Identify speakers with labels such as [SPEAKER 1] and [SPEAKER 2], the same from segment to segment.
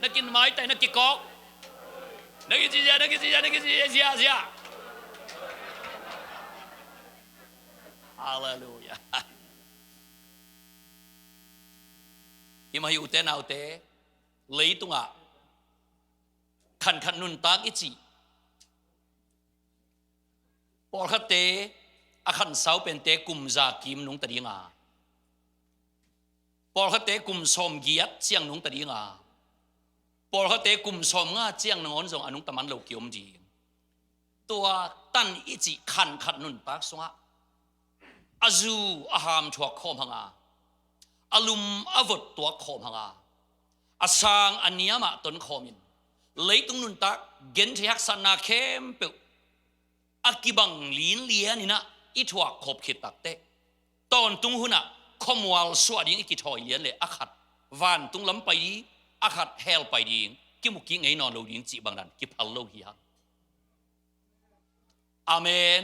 [SPEAKER 1] nakin mai tai nakikok nakisia hallelujah himahi ute na ute leitunga kan nun tak ichi por khate akhan sau pen te kum za kim nung tadinga por khate kum som giat chiang nung tadinga por khate kum som nga chiang ngon jong anung taman lo kiom ji tua tan ichi kan nun tak songa azu aham thua khom hanga alum avot tua khom hanga asang aniama ton khomin leitung nun tak gen thyak sana khem pe akibang lin lian ina itwa khop khit takte ton tung huna khomwal swading ikithoi lian le akhat van tung lam pai akhat hel pai ding kimuki ngei non lo ding chi bangdan ki phal lo hi ha amen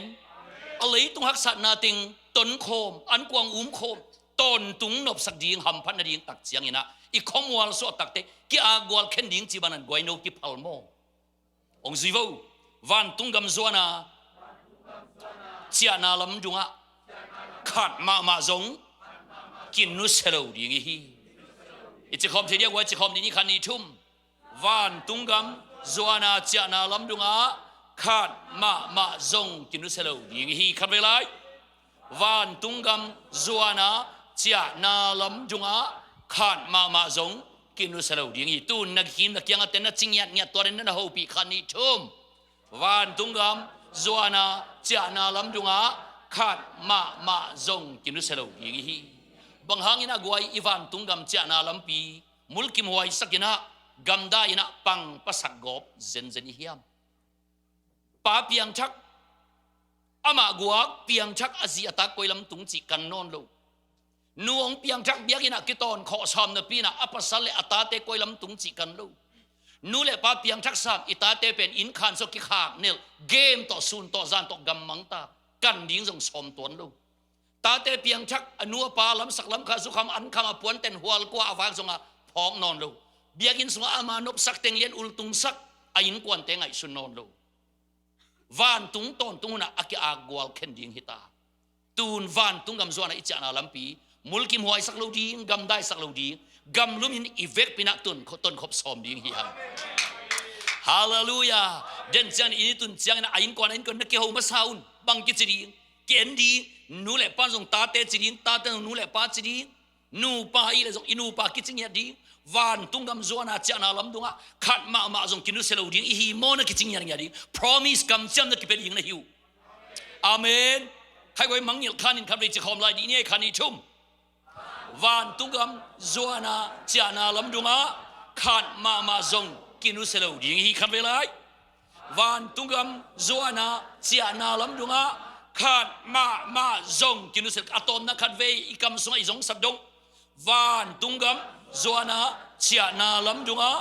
[SPEAKER 1] alei tung hak sat na ting ton khom an kwang khom ton tung nop sak ding ham phan na ding tak chiang ina i khomwal so takte ki agwal khen ding chi banan goi no ki phal mo ong zivo van tung gam zuana chia na lam dunga khat ma zong kin nu selo ding hi ichi khom thia wa chi khom ni khan ni thum van tung gam zuana chia na lam dunga khat ma zong kin nu selo ding hi khat ve lai van tung gam zuana chia na lam dunga khat ma zong kin nu selo ding hi tu na kim na kyang aten na chingyat nya toren na ho pi khan ni thum van tung gam zuana chia na lam dunga khat ma zong kinu selo ding hi bang hangina guai ivan tungam chia na lam pi mulkim huai sakina gamda ina pang pasak gop zen hiam pa piang thak ama guak piang thak azia ta koilam tung chi kan non lo nuong piang thak biagina kiton kho sam na pina apasale atate koilam tung chi kan lo nule pa piang thak sam itate pen in khan so ki khak nil game to sun to zan to gam mangta kan ding jong som ton lo tate piang thak anua pa lam sak lam kha su kham an khama puan ten hual kwa awang songa phok non lo biagin sunga ama nop sak teng lien ul tung sak ain kwan te ngai sun non lo van tung ton tung na aki agwal khen ding hita tun van tung gam zuana ichana lampi mulkim huai sak lo ding gam dai sak lo ding gam lumin ivek pinak tun ton khop som ding hi ha hallelujah den jan ini tun chang na ain kon na ke ho ma saun bang ki chiri ken di nu le pa jong ta te chiri ta te nu le pa chiri nu pa i le jong inu pa ki ching ya di van tungam zuana chana lam dunga khat ma jong kinu selo ding hi mo na ki ching ya di promise kam cham na ki pe ding na hiu amen khai goi mangil khanin khabri chi khom lai di ni khani thum van tungam zuana chana lam dunga khat ma jong kinu selo ding hi khan ve lai van tungam zuana chana lam dunga khat ma zong kinu sel atom na khat ve ikam sunga izong sabdong van tungam zuana chana lam dunga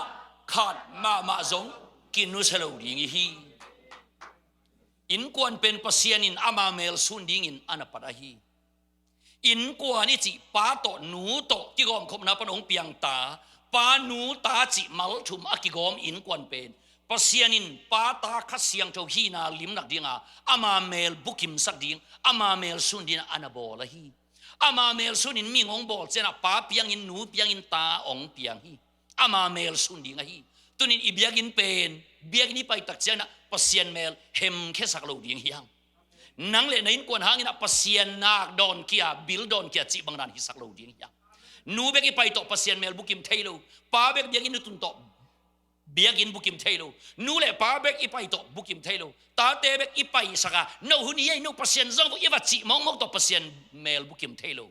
[SPEAKER 1] khat ma zong kinu selo ding hi in kwan pen pasian in ama mel sun ding in anapadahi in kwan ni chi pa to nu to ki gom khom na panong piang ta pa nu ta chi mal thum akigom in kwan pen pasianin pa ta kha siang tho hi na lim nak dinga ama mel bukim sak ding ama mel sun din anabol hi ama mel sun in mingong bol chena pa piang in nu piang in ta ong piang hi ama mel sun ding hi tunin ibiagin pen biagni pai tak chena pasian mel hem khe sak lo ding hiang nang le nain kwan hangina pasian nak don kia bil don kia chi bangran hi sak lo ding hiang nu beki pai to pasian mel bukim thailo pa bek biagin tun to biagin bukim thailo nu le pa bek ipai to bukim thailo ta te bek ipai saka no huni ye no pasien zong bu iwa chi mong mong to pasien mel bukim thailo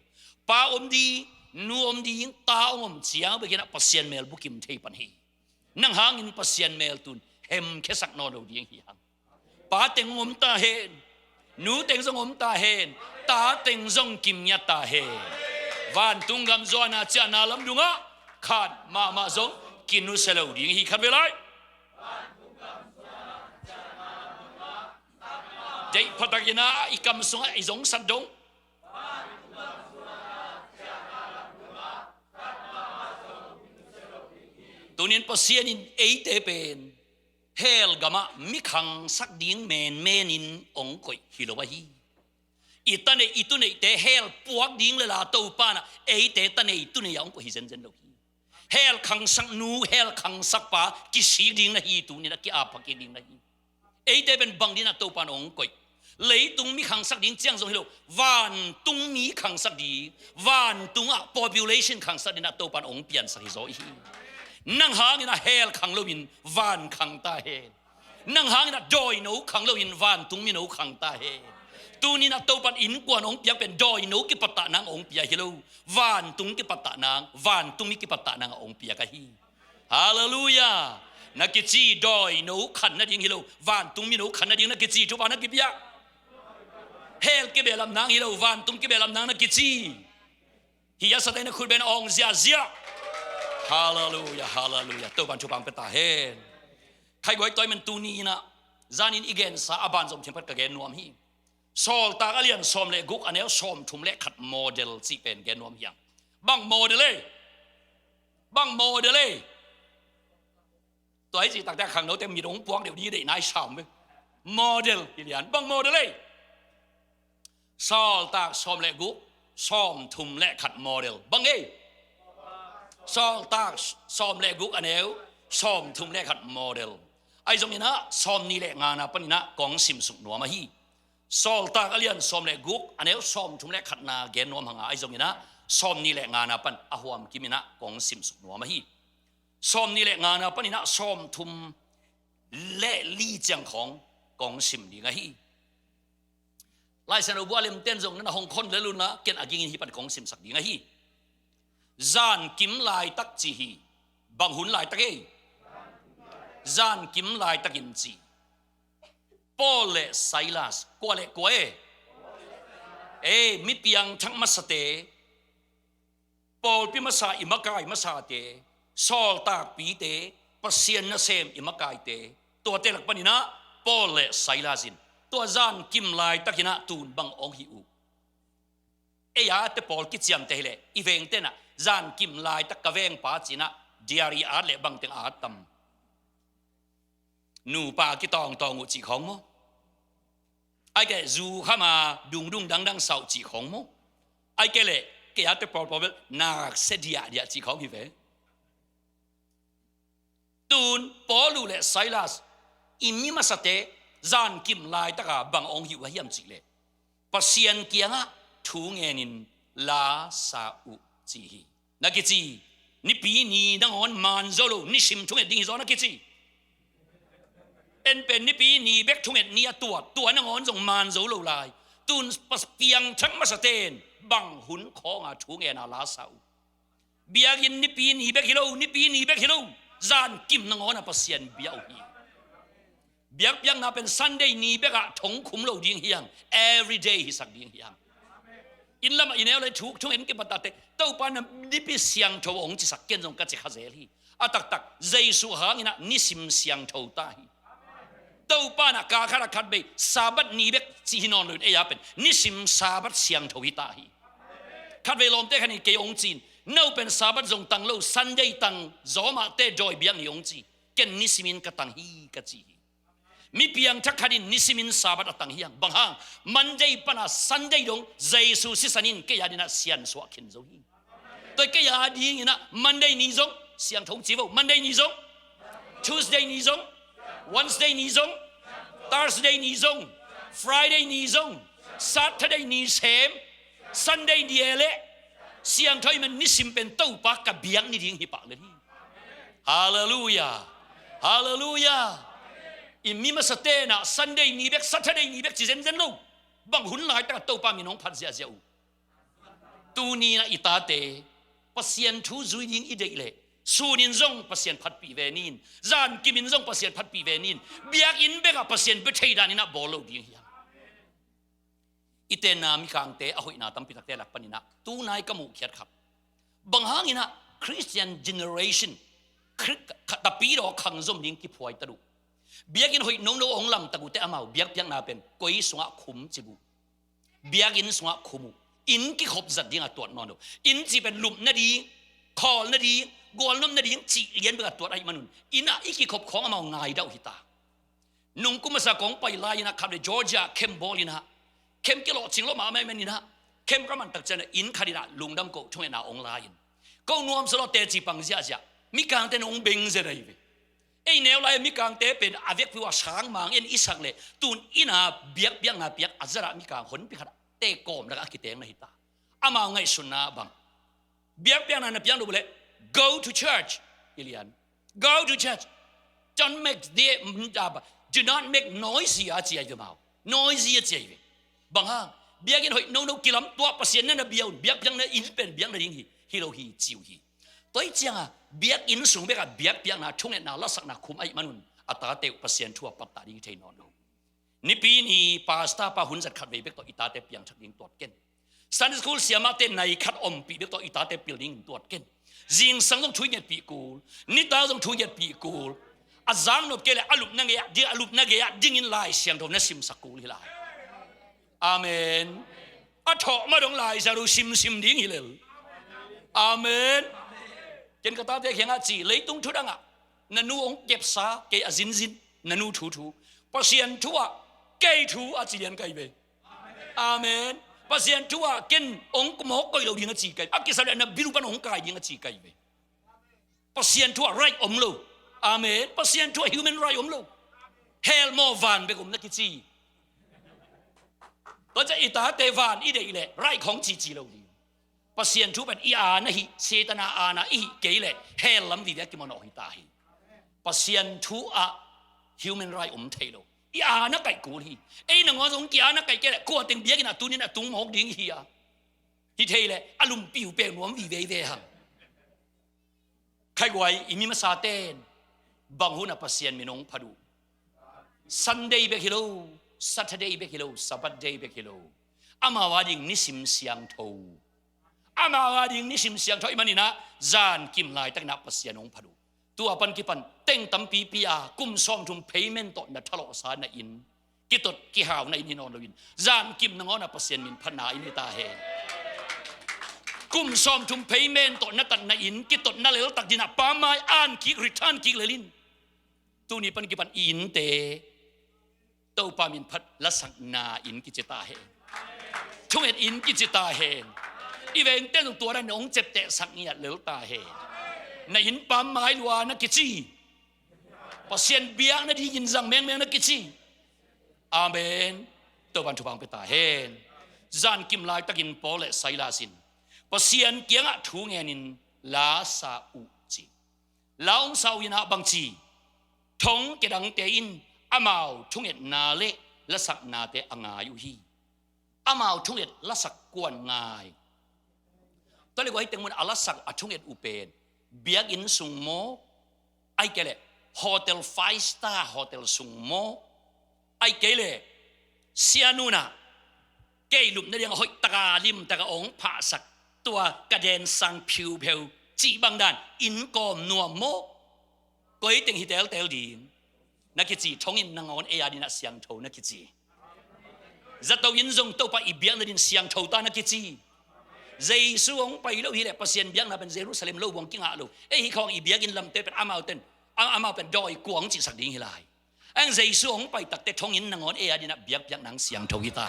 [SPEAKER 1] pa di nu di ta om chiang begina pasien mel bukim thei pan hi nang hangin pasien mel tun hem khesak no do ding hi hang pa teng om ta hen nu teng zong om ta hen ta teng zong kim nya ta he van tungam zona cha na lam dunga khat ma zong kinu selo ding hi khan ve lai dei patagina ikam sunga izong sadong ตัวนี้ประเสียนินเอเตเป็นเฮลกามะมิขังสักดิ้งเมนินองกอยฮิโลวะฮีอีตันเออีตุนเอเตเฮลปวกดิ้งเลยละตัวป้านะเอเตตันเออีตุนเอองกอยฮิเซนโลฮีเฮลขังสักนูเฮลขังสักป้ากิสีดิ้งนะฮีตัวนี้นะกิอาพักดิ้งนะฮีเอเตเป็นบังดิ้งนะตัวป้าองกอยเลยตุงมีขังสักดิ้งเจียงทรงฮิโลวันตุงมีขังสักดิ้งวันตุงอ่ะ population ขังสักดิ้งนะตัวป้าองเปลี่ยนสักฮิโซฮีนั่งหางนะเฮลขังโลวินวันขังตาเฮนั่งหางนะดอยโนขังโลวินวันตุงมีโนขังตาเฮตูนี่นะตัวปันอินกวนองเปียกเป็นดอยโนกิปตะนางองเปียฮิโลวันตุงกิปตะนางวันตุงมีกิปตะนางองเปียกะฮีฮาเลลูยานักกิจีดอยโนขันนะดิ้งฮิโลวันตุงมีโนขันนะดิ้งนักกิจีทุบานักกิเปียเฮลกิเบลำนางฮิโลวันตุงกิเบลำนางนักกิจีฮิยาสเตนคุณเป็นองเซียฮาเลลูยาฮาเลลูยาตัวบันชุบังเปตาเฮนใครก็ไอ้ตัวมันตูนี้นะจานินอีเกนซาอบันสมเทมพัดกะเกนนวมฮีโซลตากะเลียนสมเลกุกอันเนี้ยสมทุมเลขัดโมเดลสิเป็นเกนนวมยังบังโมเดลเลยบังโมเดลเลยตัวไอ้สิตักแต่ขังเราเต็มมีหลงปวงเดี๋ยวนี้ได้นายสามไปโมเดลอีเลียนบังโมเดลเลยโซลตากสมเลกุกสมทุมเลขัดโมเดลบังเอซอลตากซอมเลกุกอันเอวซอมทุมเลขัดโมเดลไอ้ตรงนี้นะซอมนี่แหละงานนะปนินะกองสิมสุกนัวมาฮีซอลตากอเลียนซอมเลกุกอันเอวซอมทุมเลขัดนาเกนนัวมังไอ้ตรงนี้นะซอมนี่แหละงานนะปันอหวมกิมินะกองสิมสุกนัวมาฮีซอมนี่แหละงานนะปนินะซอมทุมเลลี่จังของกองสิมดีไงฮีไล่เสนอบัวเลมเต้นตรงนั้นฮงคอนเลลุนะเกณฑ์อากิงฮีปันกองสิมสักดีไงฮีจานกิมลายตักจีฮีบังหุนลายตักเอจานกิมลายตักินจีปอลเลไซลัสกัวเลกัวเอมิเปียงทั้งมัสเตปอลพิมาซาอิมากายมาซาเตซอลตากปีเตปัสเซียนนาเซมอิมากายเตตัวเตลักปนินะปอลเลไซลัสินตัวจานกิมลายตักินะตูนบังองฮิอูเอยาเตปอลกิจยามเตเลอีเวงเตนะจานกิมลายตักกะเวงปาจินะเดียรีอาร์เลบังเตงอาตัมนูปากิตองอุจิของโมไอแกจูข้ามาดุงดังเสาจิของโมไอแกเลแกอาเตปอลนาเสดียเดียจิของฮิเวตูนปอลูเลไซลัสอิมิมาสเตจานกิมลายตักกะบังองฮิวะฮิมจิเลปัสเซียนเกียงะทูเงนินลาซาอุจีนักกิจีนิปีนีนังอนมันโซโลนิชิมทุเงดิ้งโซนักกิจีเป็นนิปีนีเบกทุเงนีตัวนังอนส่งมันโซโลลายตุนปัสเปียงทั้งมาสเตนบังหุนของอาทุเงนาลาซาอุเบียกินนิปีนีเบกฮิโลนิปีนีเบกฮิโลจานกิมนังอนปัสเซียนเบียฮีเบียกยังนาเป็นซันเดย์นีเบกะถงคุมโลดิ้งเฮียง every day ฮิสักดิ้งเฮียงอินละมาอินเอลเลยทุกเห็นกิบตัดเตตัวปานนิพิเสียงทวงจิสักเกนจงกัจจิขเซลีอาตักเจสุหางินะนิสิมเสียงทวตาฮีตัวปานกาคาราคัดเบซาบัดนีเบกจีฮินอนลุนเอียเป็นนิสิมซาบัดเสียงทวิตาฮีคัดเวลอมเตคันเกยองจีนเนาเป็นซาบัดจงตังโลซันเดย์ตังจอมาเตจอยเบียงนิองจีเกนนิสิมินกตังฮีกจีมีเพียงทักขัดินนิสิมินซาบัดตังเฮียงบางหางมันใจปนาสันใจดงเจสุสิสันินเกียดินะเสียนสวะขินโจฮีตัวเกียดีนี่นะมันได้นิจงเสียงทงจีบมันได้นิจง Tuesday นิจง Wednesday นิจง Thursday นิจง Friday นิจง Saturday นิเซม Sunday เดียเละเสียงทอยมันนิสิมเป็นตู้ปากกับเบียงนี่ทิ้งหิปะเลยฮาเลลูยาฮาเลลูยาอิมิมาสเตนะซันเดย์นีเบกซัตเดย์นีเบกจีเซนเซนโลบังหุนหลายแต่ตัวปามีน้องพัดเสียเสียวตูนีนะอิตาเตปัสเซียนทูจุยยิงอีเดกเลสูนินซงปัสเซียนพัดปีเวนินจานกิมินซงปัสเซียนพัดปีเวนินเบียกอินเบกปัสเซียนเบทเฮดานินะบอลโลดิ้งยังอิเตนามิคังเตอหุยนาตัมปิตักเตลักปนินะตูนายกมุขยัดครับบังหางินะคริสเตียนเจเนอเรชันตะปีรอขังซมดิ้งกิพวยตะดุเบียกินหอยน้องน้องลำตะกุเตอมาเบียกยังนาเป็นกุยสงะขุมจิบุเบียกินสงะขุมอินกิขบจัดยังตัวนั่นดูอินจีเป็นลุมนาดีคอลนาดี กอลน้ำนาดิงจีเลียนเบื่อตัวไอ้มนุษย์อินะอีกขบของเอาง่ายดาวหิตานุ่งกุมสากงไปไล่นะครับในจอร์เจียเข้มบอลินะเข้มกิโลจิงโลมาไม่แม่นี่นะเข้มก็มันตักเจนอินคดีนะลุงดำโกช่วยนาองไลน์ก็นวมสโลเตจิปังเสียจ้ะมีการเต้นองเบงเจริญไอ้แนวไล่มีการเตะเป็นอาเวกพิวช้างมังเอ็นอิสักเลยตูนอินาเบียกเบียงอาเบียกอาจจะมีการขนพิขัดเตะกอมแล้วก็คิดเองนะฮิตาอามาไงสุนนะบังเบียกเบียงนั้นเบียงดูเลย go to church อิเลียน go to church don't make the do not make noisy อาเจียจะมา noisy อาเจียบางฮะเบียกินหอยโนกิลำตัวภาษาเนี่ยนะเบียเบียกยังเนี่ยอินเป็นเบียกนั่นเองฮิโลฮีจิวฮีตัวอีจังอ่ะเบียกอินสูงเบียกเบียกเบียกนะช่วงเนี่ยน่าลักษณะคุมไอ้มนุษย์อัตราเตะภาษาทั่วปัตตานีเทนอนดูนี่ปีนี้ปาสตาปาหุ่นจัดขัดเบียกตัวอิตาเตะเปียงชักยิงตัวเก่งซันสกูลเสียมาเต้นในขัดอมปีเบียกตัวอิตาเตะเปียงยิงตัวเก่งจิงสังต้องช่วยเนี่ยปีกูนี่ตาต้องช่วยเนี่ยปีกูอาจารย์นบเกล้อลุบนักเกะดีอลุบนักเกะดิ้งอินไลเสียงทมนั่นซิมสกูลฮิลาอาเมนอัฐมาดงไลจะรู้ซิมดิ้งฮิเลอาเมนเจนกระตาเตะเขียงอาจีเลยตุ้งทุดังอ่ะนันนูองเก็บซาเกะจินนันนูทูภาษาทั่วเกย์ทูอาจีเลียนไกเบอาเมนภาษาทั่วเก่นองกมอกก็เราดิ้งอาจีไกอากิสระนับบิรุปันองกายดิ้งอาจีไกเบภาษาทั่วไรอมโลอาเมนภาษาทั่ว human right อมโลเฮลโมวันเบกุมนักกิจีก็จะอิตาเตวานอีเดอีเล่ไรของจีเราดีภาษาทั่วเป็นอีอานะฮิเซตนาอานะอีเกยเล่เฮลลัมดีเด็กกิมันอหิตาฮิภาษาทั่ว human right อมเทโลอีอานะไก่กูฮีไอ้หนังว่าสงกีอานะไก่เกล้กูติงเบียกินะตุนี่นะตุงหอกดิ้งฮีอะฮิเทเล่อารมณ์ปิวเปลนวมวีเวฮังใครไว้อิมิมาซาเตนบางหุ่นภาษามินองพดู Sunday เบกิโล Saturday เบกิโล Sabbath เบกิโลอามาวาดิงนิสิมเสียงทูอามาวาดิงนิสิมเสียงทูอิมันนี่นะจานกิมไลตั้งนับภาษามินองพดูตัวปันกิปันเต็งตั้มปีปีอากุมซ้อมทุม payment ต่อนัททะเลาะสารอินกิตดกิหาวในนินอนลวินจานกิมนงอนะภาษามินพนาอินิตาเฮกุมซ้อมทุม payment ต่อนัตันในอินกิตดนั่นเลยตักดินะปาไม้อ่านกิริทันกิเลลินตัวนี้ปันกิปันอินเตตัวปามินพัดละสักนาอินกิจตาเฮช่วงเห็นอินกิจตาเฮอีเวนเต้นตัวนั้นองเจ็บเตะสักเงียเหลวตาเฮในอินปามไม้ลัวนักกิจีภาษาเบียงนักที่ยินจังแมงนักกิจีอาเมนตัวบันทุบังไปตาเฮนจานกิมลายตะกินโปเลไซลาสินภาษาเกียงอะทูเงินินลาซาอุจีลาองสาวินาบังจีทงเกดังเตอินอามาวทุ่งเอ็ดนาเละละสักนาเตอางายุฮีอามาวทุ่งเอ็ดละสักกวนงายตอนเรียกว่าให้เต็งมันอาละสักอทุ่งเอ็ดอุเปนเบียกอินสุงโมไอเกเลโฮเทลไฟสตาร์โฮเทลสุงโมไอเกเลเซียนูนาเกลุมนั่นยังหอยตะกาลิมตะกาองผาสักตัวกระเด็นสังผิวเพลจีบังดานอินกอมนัวโมก็ให้เต็งฮิเตลเตลดีนักกิจทงอินนางอนเอียดินะเสียงโทนักกิจจะตัวอินทรงตัวไปอีเบียงนั่นเสียงโทตานักกิจเจสุองไปแล้วฮีแหละภาษาเบียงน่ะเป็นเยรูซาเล็มโลวงกิ้งอาโลฮิของอีเบียงอินลำเตเป็นอามาเต็นอามาเป็นดอยกวางจิสักดิ้งฮิลายอันเจสุองไปตักเตทงอินนางอนเอียดินะเบียงนางเสียงโทฮิตา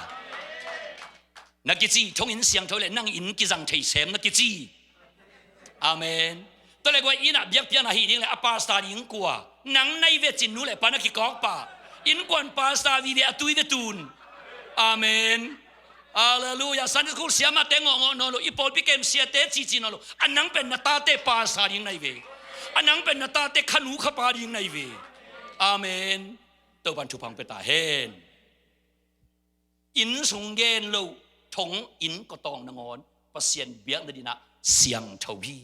[SPEAKER 1] นักกิจทงอินเสียงโทเลยนางอินกิจังเทเสมนักกิจอาเมนตัวเล็กว่าอินะเบียงนะฮีนี่แหละอปาสตาอินกัวนังในเวจินนู้แหละปานักกิกอกปาอินกวนปาสตาวิเวอตุยเวตุนอาเมนฮาเลลูยาสันติคุณเสียมาเตงงอนโลอีพอลพิเกมเสียเตจีนโลอันนังเป็นนาตาเตปาสตาอินในเวอันนังเป็นนาตาเตขนูขปาอินในเวอาเมนตัวบันทุพังเปตาเฮนอินสุงเกนโลทงอินก็ตองนางอนภาษาเบียงนดินะเสียงเท่าพี่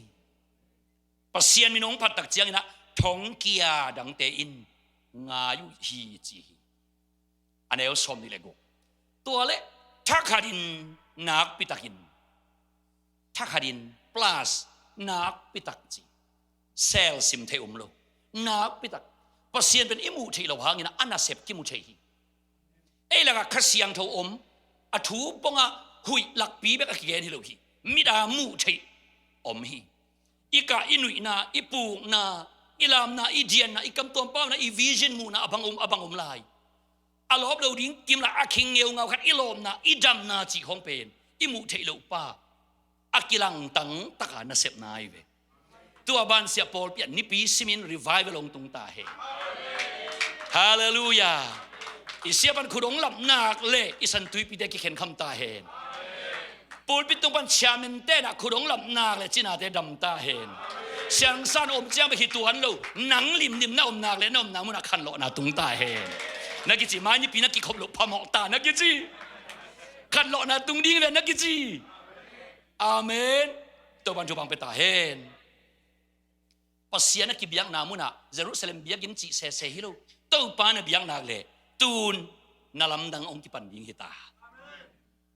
[SPEAKER 1] ภาษามีน้องพัดตักเจียงนะทงเกียดังเตอินงายุฮีจีอันนี้เอาสมนี่เลยกูตัวเล็กทักขาดินนักปิตักินทักขาดิน plus นักปิตักจีเซลซิมเทอมโลนักปิตักภาษาเป็นอิมูที่เราหางินะอันน่าเสพกิมูเทฮีเอ้ยแล้วก็ขัดเสียงเท่าอมอถูปงะหุยหลักปีแบบกี่เกณฑ์ที่เราฮีมิดามูเทอมฮี อีกาอินุยนาอีปูนาอีลามนาอีเดียนนาอีกำตัวป้านาอีวิจินมูนาอบังลายอารอบเราดิ้งกิมละอาคิงเงียวเงาขัดอีลมนาอีดำนาจีของเป็นอีมุเทโลป้าอากิลังตังตะกานาเสพนายเวตัวบ้านเสียปอลเปียนิปีซิมินรีไวฟ์ลงตรงตาเฮฮาเลลูยาอีเสียบันขุดงหลับนักเล่อีสันตุยปีเด็กเข็นคำตาเฮนปูลปิตุบันชาเมนเต้นะขุดงหลับนักเล่จีน่าเตดำตาเฮนเสียงสันอมเจ้าไปหิตัวหันโลหนังลิมน่าอมนักเล่น่าอมนักมันขันโลน่าตรงตาเฮนนักกิจมานี่ปีนักกิขบโลพะหมอกตานักกิจขันโลน่าตรงดิ้งเลยนักกิจอาเมนตัวบันจุบังเปตาเฮนปัสยานักกิบยังนามุนะเยรูซาเล็มบิยกินจิเซฮิโลตัวปานบิยังนักเลตูนนาลำดังองค์ที่ปันยิงหิตา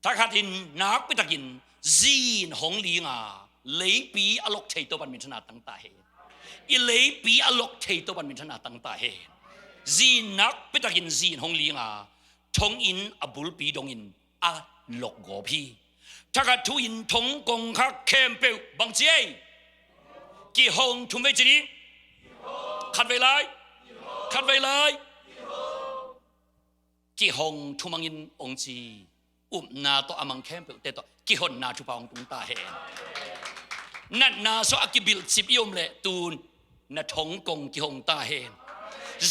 [SPEAKER 1] ถ้าขัดินนักไปตะกินจีนหงลีงาเลยปีอลกเทตัวปันมิถนาตั้งตาเฮอีเลยปีอลกเทตัวปันมิถนาตั้งตาเฮจีนนักไปตะกินจีนหงลีงาทงอินอบุลปีดงอินอลกโกพีถ้าขัดทุอินทงกงคักเข้มเปลบังเจกี่หงทุ่มไว้จีนี้ขัดไว้เลยกี่หงทุ่มังอินองจีนาตัวอามังเข้มเปลเตตัวกี่หนนาทุปองตุงตาเฮนั่นนาโซอากิบิลสิบยมเละตูนนาทงกงกี่หงตาเฮน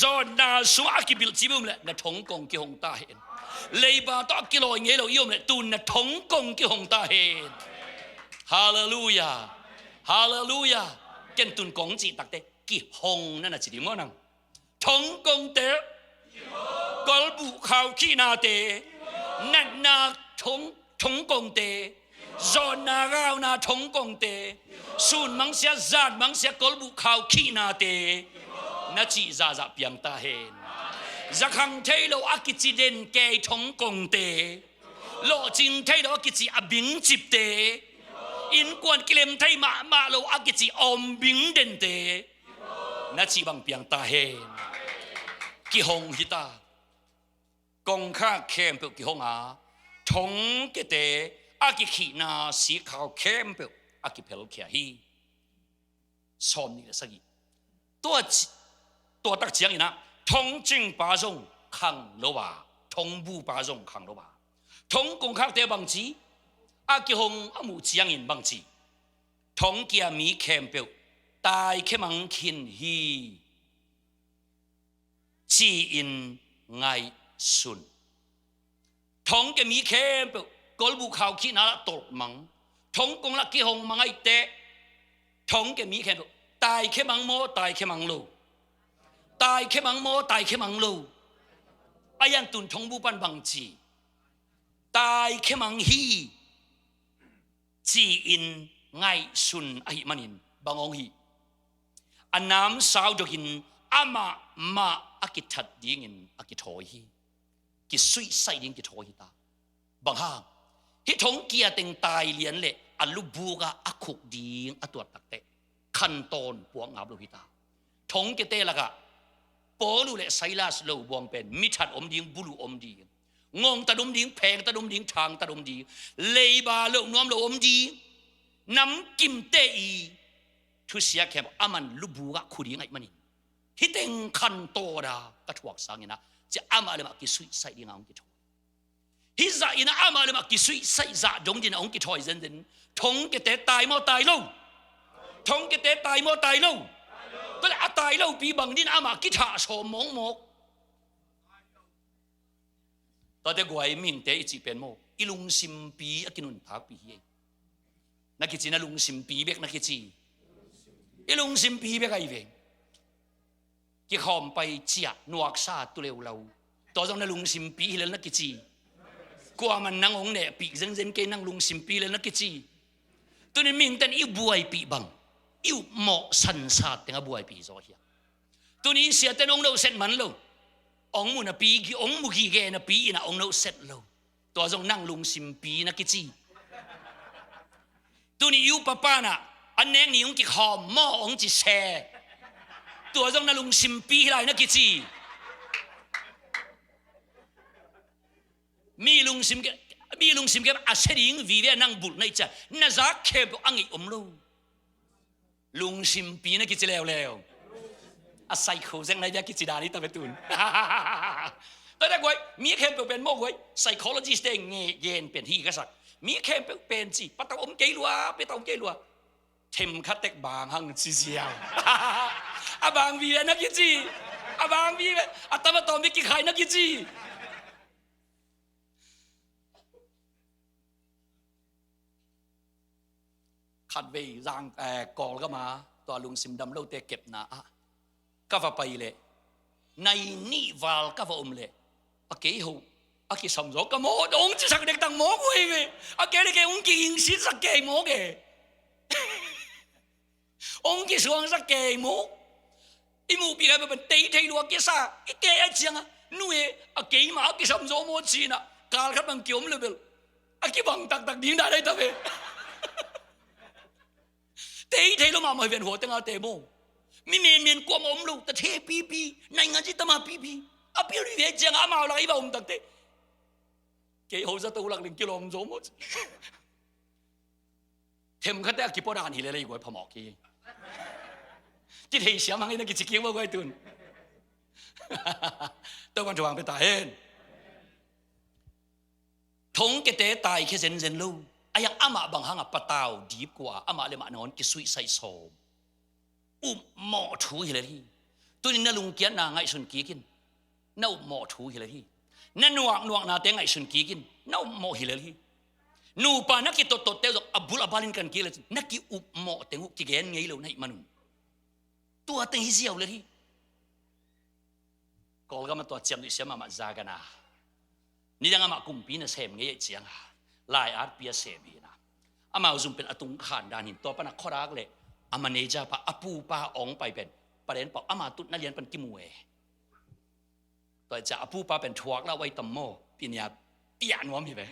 [SPEAKER 1] จอนาโซอากิบิลสิบยมเละนาทงกงกี่หงตาเฮนเลยบาตัวกิโลเงี้ยเรายมเละตูนนาทงกงกี่หงตาเฮนฮาเลลูยาเก่งตุนกงจีตักเตกี่หงนั่นน่ะจิตมั่งทงกงเตกอลบุข่าวขี้นาเตนั่นนาทงกงเตจอนนาราวนาทงกงเตสูนมังเสียจานมังเสียกอลบุข่าวขี้นาเตนัจีซาเปียงตาเฮนจะขังเทโลอากิจิเดนเกยทงกงเตโลจิงเทโลอากิจิอบิงจิบเตอินกวนกิเลมไทยมาโลอากิจิอมบิงเดนเตนัจีบังเปียงตาเฮนกิหงฮิตากงข้าเข้มเปลกิหงอาทงเกเตอากิขีนาสีขาวเข้มเปลอากิเพลเขียฮีสอนนี่ละสักตัวตักเจียงอีนะทงจิงปาจงขังโลวาทงบูปาจงขังโลวาทงกงข้าเตบังจีอากิหงอามูเจียงอินบังจีทงเกียมีเข้มเปลตายเข้มังคินฮีจีอินไงสุนทงแกมีเข้มเปกอลบุข่าวขี้นาตกมังทงกงลักกี้หงมังไอเตะทงแกมีเข้มตายเข้มังโมตายเข้มังโลตายเข้มังโมตายเข้มังโลอายันตุนทงบุปันบังจีตายเข้มังฮีจีอินไงสุนไอมันินบังองฮีอันน้ำสาวดกินอามาอากิทัดดิ้งอินอากิทอยฮีกิสุยใส่ดิ้งกิทอยฮีตาบางห้างฮิทงเกียติงตายเลียนเละอัลลูบูกะอักขุกดิ้งอัตัวตักเตะขั้นตอนปวงอาบลูฮิตาทงเกเตละกะปอลูเละไซลาสโลบวงเป็นมิชัดอมดิ้งบุลูอมดิ้งงงตะดมดิ้งแพงตะดมดิ้งทางตะดมดิ้งเลยบาโลน้อมโลอมดิ้งน้ำกิมเตอีทุเสียแค่อามันลูบูกะขุดิ้งไอมันนี่ฮิเต็งคันโตดากระถวกสังนะจะอามาเลมากิสุยใส่ดิ้งองกิทอยฮิซาอินะอามาเลมากิสุยใส่ซาดงดิ้งองกิทอยเซนเดนทงเกเตตายมอตายโลทงเกเตตายมอตายโลก็เลยตายโลปีบังดิ้งอามากิทาโฉมงมกตอนเด็กวัยมินเตอิจิเป็นโมอิลุงซิมปีอากินุนทักปีเฮนักกิจนะลุงซิมปีเบกนักกิจอิลุงซิมปีเบกไอเวงกี่ขอมไปเจียนวกซาตุเลวเราตัวจงนั่งลุงซิมปีเลยนักกิจีกว่ามันนั่งองเนี่ยปีเซนเกนั่งลุงซิมปีเลยนักกิจีตัวนี้มินแต่อิวบวยปีบังอิวเหมาะสันสัตย์แต่งบวยปีโซเฮียตัวนี้เสียแต่องเราเสร็จมันเราองมุนปีกี่องมุกี่แกนะปีนะองเราเสร็จเราตัวจงนั่งลุงซิมปีนักกิจีตัวนี้อิวป้านะอันแนงนี่องกี่ขอมหม้อองจีแช่ตัวจงนั่งลุงซิมปีไรนักกิจีมีลุงซิมแกอาเซริงวิเวนังบุญในใจน่าจะเข้มอังอีอมโล ลุงชิมปีนั่นกิจแล้วอาศัยเขาเส้นในยากิจดานี่ตะเปตุนแต่ได้กวยมีเข้มเป็นโมกวย psychologist เองเย็นเป็นที่กษัตริย์มีเข้มเป็นสิปะตะอมเกลัวเปตะอมเกลัวเทมคัดเต็กบางหังซีเซียวอาบางวีนักกิจีอาบางวีอาตมาตอมวิกิขายนักกิจีขัดเวรางกอลก็มาตัวลุงซิมดำเล่าเตะเก็บหนาก็ว่าไปเลยในนี่วาลก็ว่าเลยอาเกย์หูอาเกย์สมรสก็โม่องค์จะสักเด็กตั้งโม่กูเองอาเกย์เด็กองค์กินสิสักเกย์โม่เกองค์กิสวงสักเกย์โม่อีมูปีกันเป็นเตยเทยรัวเกซ่าอีเกย์เจียงนู่นอาเกย์มาอาเกย์สมรสโม่ชีน่ะการขัดบังเกี่ยวมันเลยอาเกย์บังตักดิ้นได้ทั้งเว้เตยเทยเรามาเป็นหัวตั้งเอาเตยโม่มีเมียนกลัวมอมลูกแต่เทปีในงานจิตมาปีอาเปียรีเวจยังอามาเอาอะไรบ้างตักเตเกี่ยวกับตัวหลัก1 กิโลมโจมดเทมขัดแต่กี่ปอดานหิเลเลยกว่าพมอกกี้จิตเหี่ยมันไอ้นักกิจเกี่ยวว่าไว้ตุนตัววันจวงไปตายเองทงเกเตตายแค่เซนลูไอ้ยังอามาบางหังปะตาวดีกว่าอามาเลยมานอนกิสุยใส่โสมหมอถูเฮเลยตัวนี้น่าลุงเกียนนางไงสุนกีกินน่าหมอถูเฮเลยนั่นนวกนาเตงไงสุนกีกินน่าหมอเฮเลยนูปานักกิโตเตออับบุลอับาลินกันกีเลยนักกิอุหมอเตงุกิเกนไงเลยในมนุษย์ตัวเตงฮิเซียวเลยกอลก็มาตัวเจียมดิเสียมาจากันนะนี่ยังอามากุมปีน่ะเสมไงเจียงลายอาร์เปียเสมีนะอามาอุมเป็นอตุงขานดานินตัวปนักขรักเลยอามาเนจาปะอปูปาองไปเป็นประเด็นปอกอามาตุนักเรียนเป็นกิมวยตัวจะอปูปาเป็นทวกแล้วไว้ตัมโมปีนี้เปียนวมพี่เป้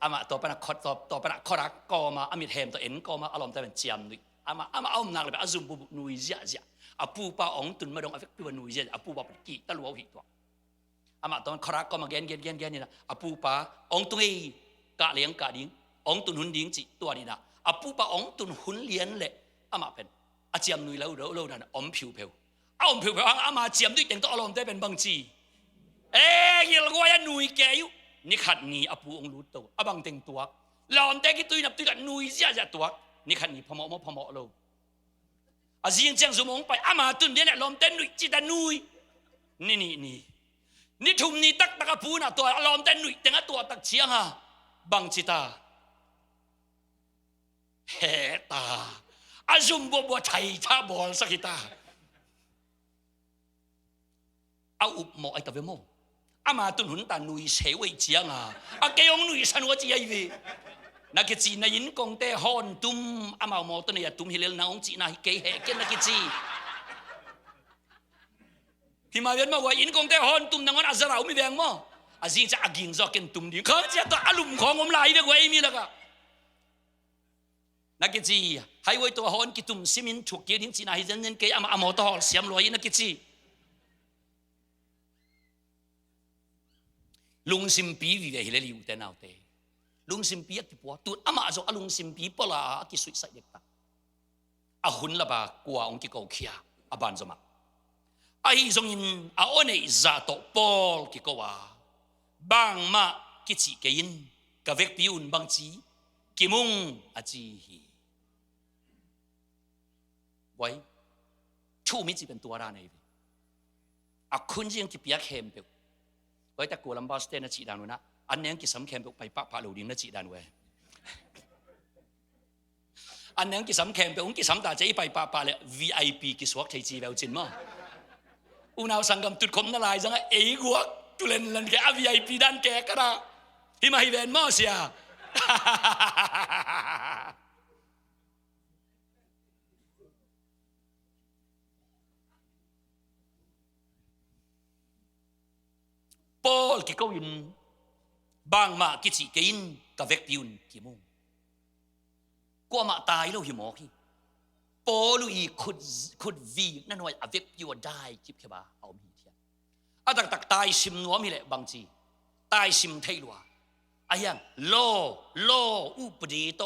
[SPEAKER 1] อามาตัวปนักขดตัวปนักขรักก็มาอามิเทมตัวเอ็นก็มาอารมณ์แต่เป็นเจียมด้วยอามาเอาหนักเลยอาซุมบุนุยเจียอปูปาองตุนมาดงอเฟกตัวนุยเจียอปูปาเป็นกี่ตะลัวหิตัวอามาตัวขรักก็มาเกนนี่นะอปูปาองตุงเอกะเลี้ยงกะดิ้งองตุนหุ่นดิ้งจิตัวนี้นะอปูปาองตุนหุ่นเลี้ยนเลยอามาเป็นอาเจียมนุยแล้วนั่นอมผิวเอาผิวอามาเจียมด้วยแต่งตัวอารมณ์ได้เป็นบางจียังก็ว่านุยแกอยู่นี่ขัดนี่อปูองรู้ตัวอาบังแต่งตัวลอมแต่กิตุยนับตุยกันนุยเสียตัวนี่ขัดนี่พมอโลอาเจียงเจียงสมองไปอามาตุนเนี่ยลอมแต่นุยจิตานุยนี่ทุ่มนี่ตักอปูน่ะตัวลอมแต่นุยแต่งตัวตักเชียงฮะบังจิตาเฮตาอาซุมบัวไทยท่าบอลสักิตาเอาอุบหมอไอตะเวโมอามาตุนหุนตานุยเสวยเจียงอาเกยองนุยสันวจีไอวีนักจีนยินกงเตฮอนตุมอามาหมอตุนยาตุมฮิเลลนาองจีนาฮิเกยเฮเกนนักจีพี่มาเวียนมาว่ายินกงเตฮอนตุมนังวันอาซาราอุมิเวงมั้งอาจิงจะอากิงจอกินตุมดีเขาจะตัวอารมณ์ของผมไหลไปกว่าไอ้มีละก็นักจีให้ไว้ตัวฮอนกิตุมซิมินถูกเกี่ยวดิ้งจีน่าฮิเจนเกยอามาอมอตอเสียมลอยนักจีลุงซิมปีวิเวฮิเลลิวเตนเอาเตลุงซิมปีอักติปัวตุอามาจอลุงซิมปีปลากิสุยใส่เด็กตาอาหุนละบากว่าองกิโกเคียอาบานจมาไอซงอินอาโอเนซาโตปอลกิโกวาบางมากิจิเกยินกะเวกปิอุนบางจีกิมุงอาจีฮีไว้ชูมิจิเป็นตัวราในอาคุณยังกิเปียกเข็มเปไว้แต่กูลำบากสเตนจีดานวนะอันนี้กิสำเข็มไปปะพาลูดินจีดานเวอันนี้กิสำเข็มไปองกิสำตาใจไปปะเลย VIP กิสวกไทยจีแบบจินมั้งอุณาวสังกัมตุดคมนลายจังเอ๋กวกตุเลนแก VIP ด้านแกก็ได้ที่มาฮิเวนมั้งเสียปอลกิโกยินบางมากิจิเกินกับเวกปิอุนกิมุงกว่ามาตายแล้วหิมอกี้ปอลุยขุดวีนั่นว่าเวกปิวได้จิบแค่บ่าเอามีเทียอาตักตายซิมนัวมีแหละบางจีตายซิมไทยลัวอายังโลอุปดีโต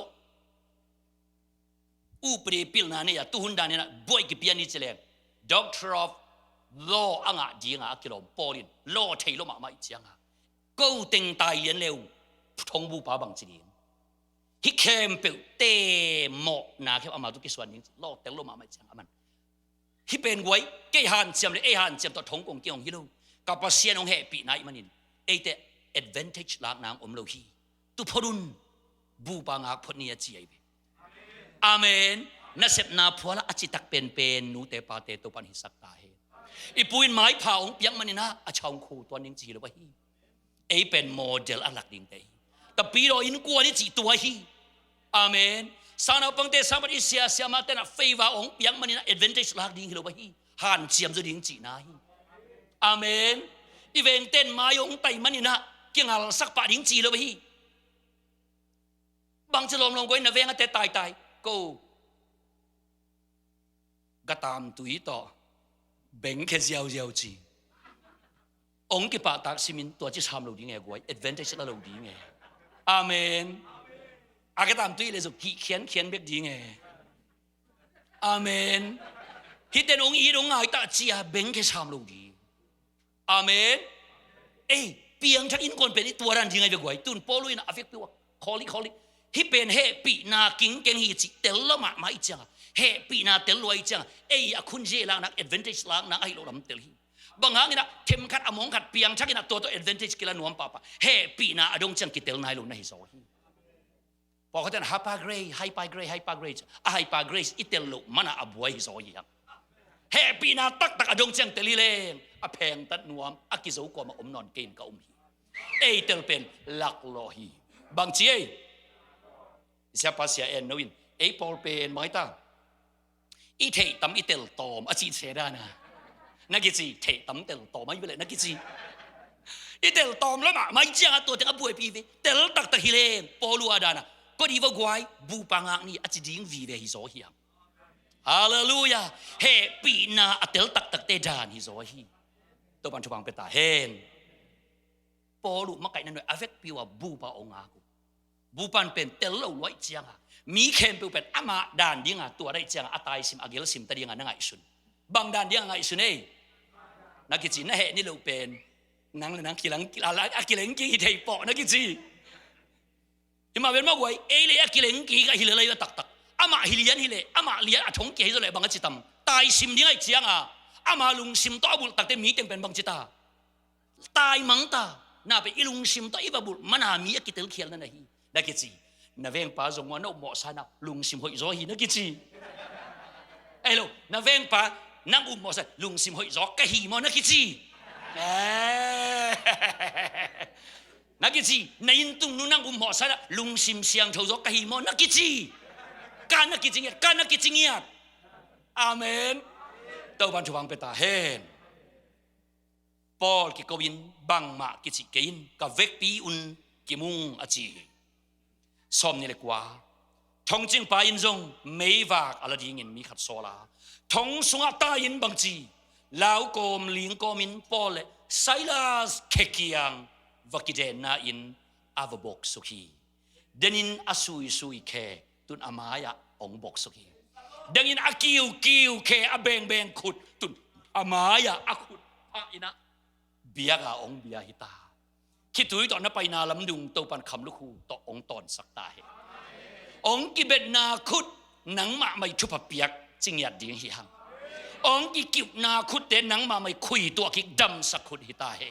[SPEAKER 1] upre pil na ne ya tuhun dan na boy ki pian ni chele doctor of law anga dinga kilom polin law thei lo ma mai chianga go ting tai yen leu thong bu pa bang chi hi kem pe te mo na ke ama tu ki swan ning law tel lo ma mai chianga man hi pen goi ke han chiam le e han chiam to thong kong ki ong hi lo ka pa sian ong he pi nai manin e te advantage lak nang om lo hi tu phorun bu pa ngak phot ni chi ai be amen na sep na phuala achi tak pen pen nu te pa te to pan hi sak ta he ipuin mai pha ong piang manina a chang khu to ning chi lo ba hi e pen model alak ding te ta pi ro in ko ni chi to hi amen sana pang te somebody sia sia ma te na favor ong piang manina advantage lak ding hi lo ba hi han chiam zo ding chi na hi amen event ten mai ong tai manina kingal sak pa ding chi lo ba hi bang chalom long goi na venga te tai tai ko gatam tui to beng ke jiao jiao chi ong ki pa tak simin to chi sam lo ding e goi advantage la lo ding e amen a gatam tui le zo ki khian bek ding e amen hi ten ong i dong ngai ta chi a beng ke sam lo di amen ei piang thak in kon pen i tua ran ding ai be goi tun polu in affect pi wa kholi hi pen he pi na king keng hi chi tel lo ma mai chang he pi na tel loi chang ei a khun je lang nak advantage lang na ai lo ram tel hi bang hang ina them khat among khat piang thak ina to advantage kila nuam papa he pi na adong chang ki tel nai lo na hi so hi po khaten hyper grace a hyper grace itel lo mana abuai hi so hi he pi na tak adong chang tel hi leng a pheng tat nuam a ki zo ko ma om non ken ka hi ei tel pen lak lo hi bang chi ei siapa sia en noin ei pol pen mai ta i thei tam i tel tom a chi chera na ki chi thei tam tel tom mai bele na ki chi i tel tom lo ma mai chang to te abuai pi ve tel tak hi leng polu adana ko di wa gwai bu pangak ni a chi ding vi ve hi so hi hallelujah he pi na atel tak te dan hi so hi to ban chupang peta hen polu makai na no affect pi wa bu pa onga ko bu pan pen tel lo loi chiang mi khem pu pen ama dan dinga tua dai chiang atai sim agel sim ta dinga ngai sun bang dan dinga ngai sun ei na ki chi na he ni lo pen nang le nang kilang ala akileng ki thei po na ki chi ima ven ma goi ei le akileng ki ka hile lai tak ama hilian hile ama lian athong ki zo le bang chi tam tai sim dinga chiang ama lung sim to bul tak te mi teng pen bang chi ta tai mang ta na pe ilung sim to ibabul mana mi akitel khial na hi na ki chi na veng pa zong no mo sana lung sim hoi zo hi na ki chi elo na veng pa nang mo sa lung sim hoi zo ka hi mo na ki chi na ki chi na in tung nu nang mo sana lung sim siang tho zo ka hi mo na ki chi kan na ki chi ngia amen tau ban chu bang peta hen Paul ki kawin bang ma ki chi kein ka vek pi un ki mung a chi som ni le kwa thong jing pa in zong mei wak ala ding in mi khat sola thong sunga ta in bang chi lau kom ling kom in Paul Silas kekiang vakiden na in avabok sukhi denin asui ke tun amaya ong bok sukhi dengin akiu ke abeng khut tun amaya akut a ina biaga ong bia hita kitui to na pai na lam dung to pan kham lu khu to ong ton sak ta he ong ki bet na khut nang ma mai thu pa piak ching ya ding hi hang ong ki kip na khut te nang ma mai khui to ki dam sak khut hita he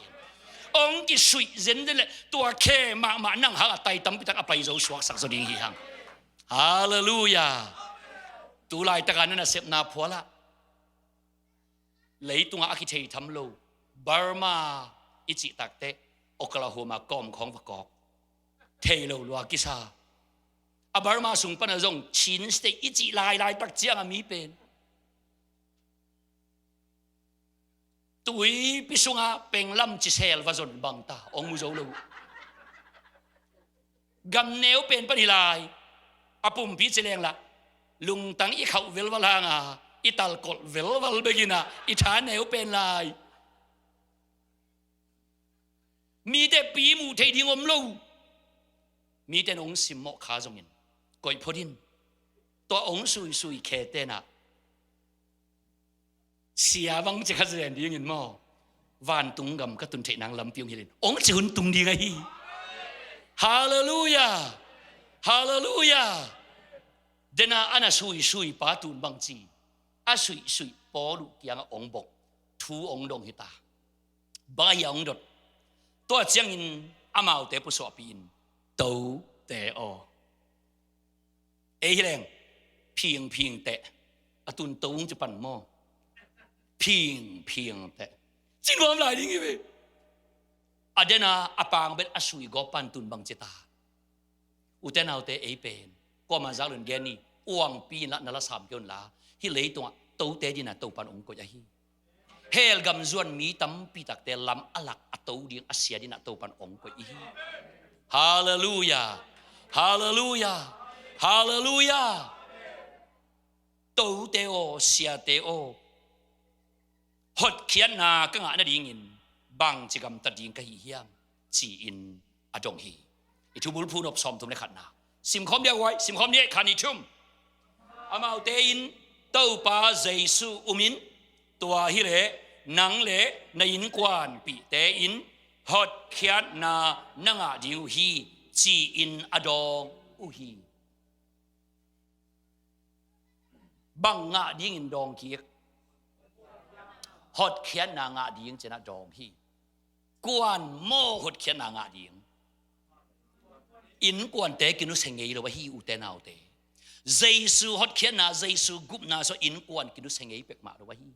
[SPEAKER 1] ong ki sui zen le to khe ma nang ha tai tam pi tak apai zo suak sak zo ding hi hang hallelujah tu lai ta kan na sep na phola lei tunga akithei tham lo Burma ichi takte Oklahoma kom khong vakok thei lo lua kisa a Burma sung pan zong chin state ichi lai tak chiang mi pen tui pisunga penglam chi sel va zon bang ta ong mu zo lo gam neu pen pani lai apum pi cheleng la lung tang i khau vel walanga ital kol vel wal begina i tha neu pen lai mi te pi mu thei ding om lo mi te ong sim mo kha zong in koi phodin ตัวองค์สุยเคเตนะเสียบังจะขัดแย้งดีเงินหม้อวานตุงกำก็ตุนเทนางลำเปียงเห็นองค์จุนตุงดีไงฮาเลลูยาฮาเลลูยาเดน่าอันสุยปาตุนบังจีอาสุยปอลุกยังองบกทูองดงหิตาบายองดดตัวเจียงอินอามาเตปุสวปีนโตเตอเอฮิแรงเพียงแต่อตุนตุงจะปั่นหม้อเพียงแต่จินวามหลายดิ้งเว้ยอเดน่าอปางเป็นอสุยกอปันตุนบังเจตาอุเตนาเตเอเป็นก็มาจากเรื่องแกนี่อ้วงปีละนั่นละ3 คนละฮิเลยตัวโตเตดินะโตปันองก็จะฮิเฮลกำจวนมีตั้มปีตักเตลำอลักอโตดิงอาเซียดินะโตปันองก็อีฮาเลลูยาฮาเลลูยาฮาเลลูยาโตเตโอเซียเตโอฮดเขียนนาก็งานดิ่งินบางจิกรรมตัดดิ่งกะหิเฮียมจีอินอดงฮีอิทุบุลพูนอบสอมทุมในขันนาสิมคอมเดียวไว้สิมคอมนี้ขันอิชุมอามาเตอินเต้าปาเจสุอุมินตัวฮิเลนังเลในอินกวนปีเตอินฮดเขียนนานังอาดิวฮีจีอินอดงอุฮีบังงาดิ่งินดองเกียกฮดเขียนนางาดิ่งจะน่าดองฮีกวนโมฮดเขียนนางาดิ่งอินกวนเตกินุเสงเงยเลยว่าฮีอุเตนาวเตเจสุฮดเขียนนาเจสุกุบนาโซอินกวนกินุเสงเงยเป็กมาเลยว่าฮี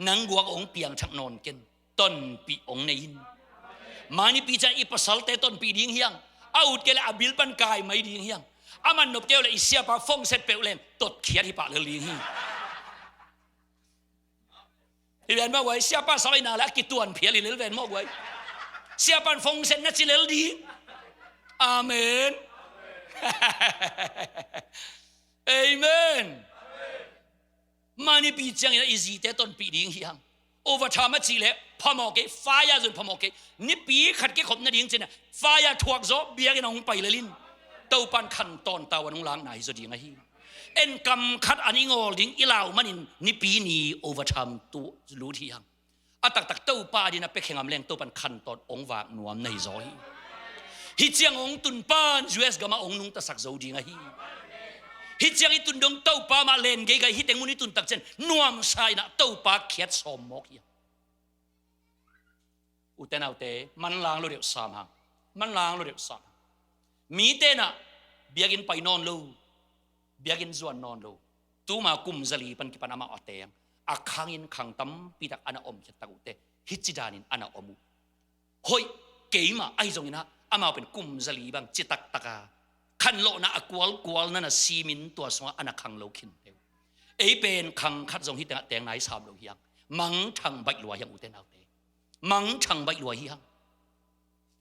[SPEAKER 1] นังกวงองเปียงชักนอนเกนต้นปีองในอินมานี่ปีจันอีปัสสัลเตต้นปีดิ่งเฮียงอาอุดเกลอบิลปันกายไม่ดิ่งเฮียงอามันนบเกลเลยอิเสียปาฟงเซตเปลเลมตดเขียนที่ปากเลยลิ่งฮีที่เรียนมาไว้เสียป้าสมัยนาแล้วกิตวนเพียริเลเวนมอกไว้เสียปันฟงเซนนัจิเลลดีอาเมนเอเมนมานี่ปีจังนะอิซิเตต้นปีดิ่งเฮียงโอเวอร์ทามัจิเลพอมอกเกไฟยาจนพอมอกเกนี่ปีขัดเกขบนั่นดิ่งจินะไฟยาทวกโซเบียกันองไปเลยลินเต้าปันขันตอนตาวันน้องล้างไหนสุดยิ่งไงเอ็นกำคัดอันนี้งอดิ่งอีลาวมันนี่ปีนี้โอเวอร์ทามตัวรู้ที่ยังอัตักเต้าป้าดินะเป็กแข่งอำแรงเต้าปันขันตอนองวากนวมในซอยฮิเจียงองตุนป้านยูเอสกามาองนุงตะสักโซดีไงฮิเจียงอีตุนดงเต้าป้ามาเลนเกยฮิเตงมุนิตุนตักเจนนวมใส่นะเต้าป้าเขียดสมมอกยังอุเตนเอาเตมันล้างโลเดียวสามหางมันล้างโลเดียวสามมีเตนะเบียกินไปนอนลูเบียกินส่วนนอนโลตู้มากุมซาลีปันกิปันอามาอเตงอาคังอินขังตั้มปีตักอนาอมเขตตะกุเตฮิจิดานินอนาอมุเฮ้ยเกยมาไอจงอินะอามาเป็นกุมซาลีบังจิตักตะกาขันโลนะอกวลนั่นน่ะซีมินตัวสวะอนาคังโลขินเตวเอเป็นขังคัดจงฮิตแตงไหนสามโลเฮียงมังทังใบลัวยังอุเตนเอาเตมังทังใบลัวเฮียง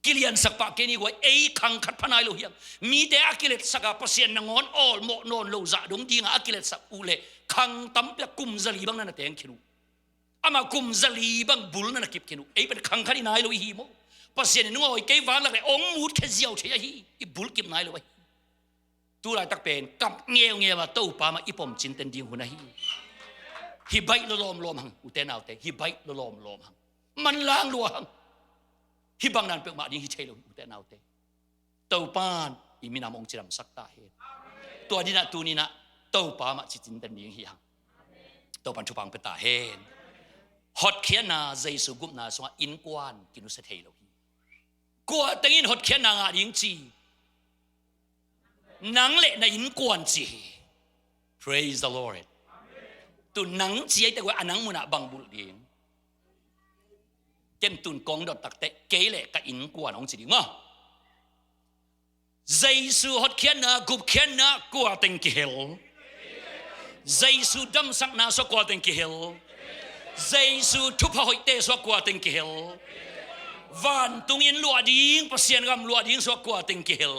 [SPEAKER 1] กิเลียนสักปะเกนี่ว่าเอ้ขังขัดพนายโลเฮียงมีแต่อักิเลสสักปะเสียนนงอนออลโมนอนโลจะดงดีงอักิเลสสักอุเลขังตั้มเปียกุมซาลีบังนั่นน่ะแตงขินุอามากุมซาลีบังบุลนั่นน่ะกิบขินุเอ้เป็นขังขัดนายโลฮีโมปะเสียนนึกว่าไอ้เกยวางหลักเลยองมูดแค่เจียวเชียฮีอีบุลกิบนายโลวะตัวไรตักเป็นกับเงี้ยมาเต้าปามาอีปอมจินเต็นดีหัวนะฮิใบละลอมหังอุเตนเอาเตฮิใบละลอมหังมันล้างลัวหังฮิบังนันเปิดมาดิฮิเชลอุเตนเอาเตเต้าปานอีมินามองจิรำสักตาเฮตัวนี้นะตัวนี้นะเต้าปามาจินเต็นดีหังเต้าปันชุบังเป็นตาเฮนฮอดเขียนาเจสุกุมนาสวะอินกวนกินุสเทโลฮีกัวตังอินฮอดเขียนางาดิงจีนังเละในอินกวนจี praise the Lord ตุนนังจีไอแต่ว่าอันนังมุนะบังบุลเดียงเก็มตุนกองดอดตักเตะเกเละกับอินกวนองจีดิมาเจสุฮอดเขียนากุบเขียนากัวตังกิเฮลเจสุดำสักนาสกัวตังกิเฮลเจสุทุพหอยเตสกัวตังกิเฮลวันตุงอินลัวดิ้งปะเสียนกำลัวดิ้งสกัวตังกิเฮล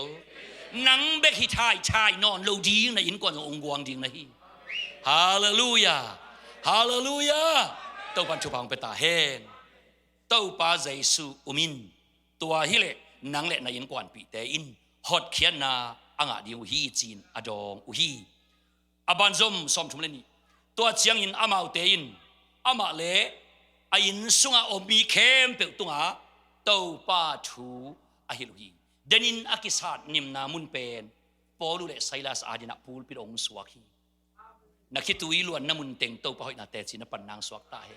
[SPEAKER 1] นังเบกฮิทายชายนอนโลดีในอินกวนองกวางดิงนะฮีฮาเลลูยาฮาเลลูยาเต้าปันชุพังเปตาเฮนเต้าปาเจสุอุมินตัวฮิเลนังเละในอินกวนปีเตอินฮอดเขียนนาอ่างดิวฮีจีนอดองอุฮี aban zom som thum le ni to chiang in amau te in ama le a in sunga omi khem pe tunga to pa thu a hiluhi denin akisat nim na mun pen polu le Silas adina pul pi ong suaki nakitui luan namun teng to pa hoi na te chin pan nang suak ta he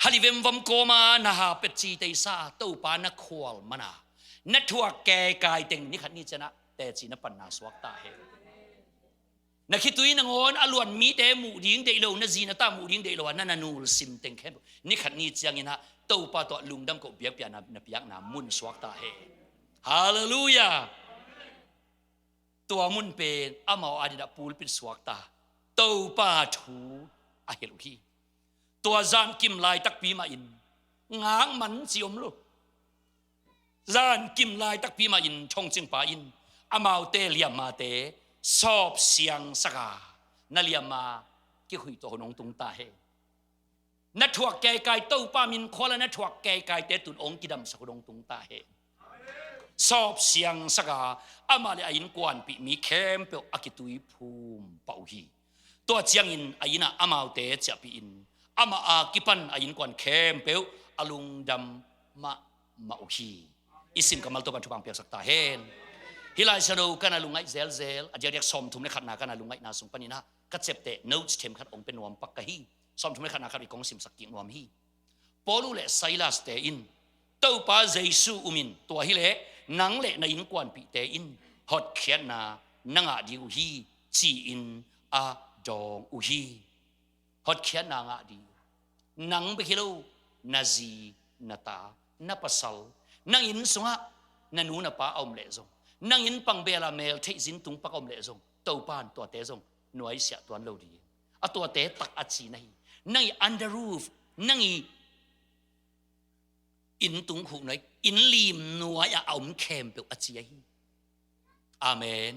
[SPEAKER 1] halivem vam koma na ha pet chi te sa to pa na khwal mana na thuak ke kai teng ni khat ni chana te chin pan nang suak ta he nakitui na ngon alwan mi te mu ding de lo na zina ta mu ding de lo na nanul sim teng khem ni khat ni chiang ina to pa to lungdam ko biak pia na piak na mun suak ta he hallelujahตัวมุนเป็นอามาอดีตปูลปิดสวกตาเต้าป้าถูอาเฮลุฮีตัวจานกิมลายตักปีมาอินงางมันเสียมลูกจานกิมลายตักปีมาอินชงจิงป้าอินอามาเตเลียมาเตสอบเสียงสกานาเลียมากี่คุยตัวน้องตุงตาเฮนัทถวกแก่ไก่เต้าป้ามินขวาและนัทถวกแก่ไก่เตตุนองกิดำสกุลงตุงตาเฮสอบเสียงสกาอามาเลอายินกวนปีมีเข้มเปียวอากิตุยภูมิเป่าฮีตัวเจียงอินอายินะอามาเตจะปีอินอามาอากิปันอายินกวนเข้มเปียวอาลุงดำมาอุฮีอิสิมกัมมัลตัวบันทุบังเปียกสักตาเฮนฮิลายชโนกันอาลุงไงเซลอาจจะเรียกสมทุมในขัดนากันอาลุงไงนาสุงปนินะกัดเจ็บเตะโน้ตเทมขัดองเป็นนวมปักกะฮีสมทุมในขัดนาขัดอีกองสิมสักกิ่งนวมฮีปอลูเลไซลัสเตอินเต้าป้าเจซูอุมินตัวฮิเลนังเละในอินกวนปีเตอินฮอดเขียนนานังอาดีอุฮีจีอินอาดองอุฮีฮอดเขียนนางอาดีนังไปคิโลนาซีนาตานาปัสสลนังอินสงะนันูนาป้าอมเลซงนังอินปังเบลาเมลเทจินตุงปักอมเลซงเต้าปานตัวเตซงหน่วยเสียตัวเราดีอะตัวเตตักอาชีนัยนังอันเดอร์รูฟนังอินตุงหูหน่อยอินลีมนัวอย่าเอาเข้มเปียวอาชียฮีอาเมน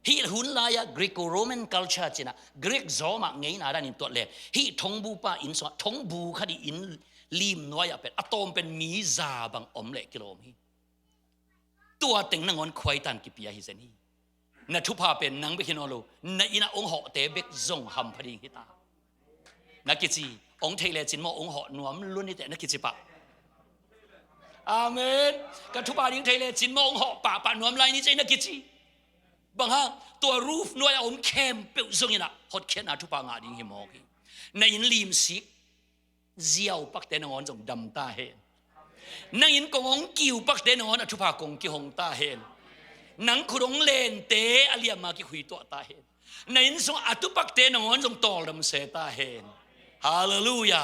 [SPEAKER 1] ฮีหุ่นลายกรีกโรมันคัลเชอร์จีน่ะกรีกโซมาไงน่ะด้านนี้ตัวเล่ฮีทงบูป้าอินสวะทงบูคดีอินลีมนัวอย่าเป็นอะตอมเป็นมีซาบังอมเล็กกิโลมฮีตัวเต็งนังอนควายตันกิปียฮิเซนฮีนัทุพาเป็นนังเบคินอโลนัอินะองหอเตเบกซงฮัมพดีฮิตานักกิจีองเทเลจินมอองหอนวมล้วนนี่แต่นักกิจิปะอาเมนกันทุบาดิ้งไทยเลยจินมองเหาะป่าป่านวมลายนี้ใจนักกิจีบางฮะตัวรูฟนวยอมเข้มเปิลซงยินะฮอดเขียนอาทุบางาดิ้งหิมอกีในยินลิมซิกเจียวปักเตนงอนจงดำตาเห็นในยินกงกิวปักเตนงอนอาทุบากงกิหงตาเห็นนังคุรงเลนเตอเลียมากิคุยตัวตาเห็นในยินสงอาทุปักเตนงอนจงตอลดำเสตาเห็นฮาเลลูยา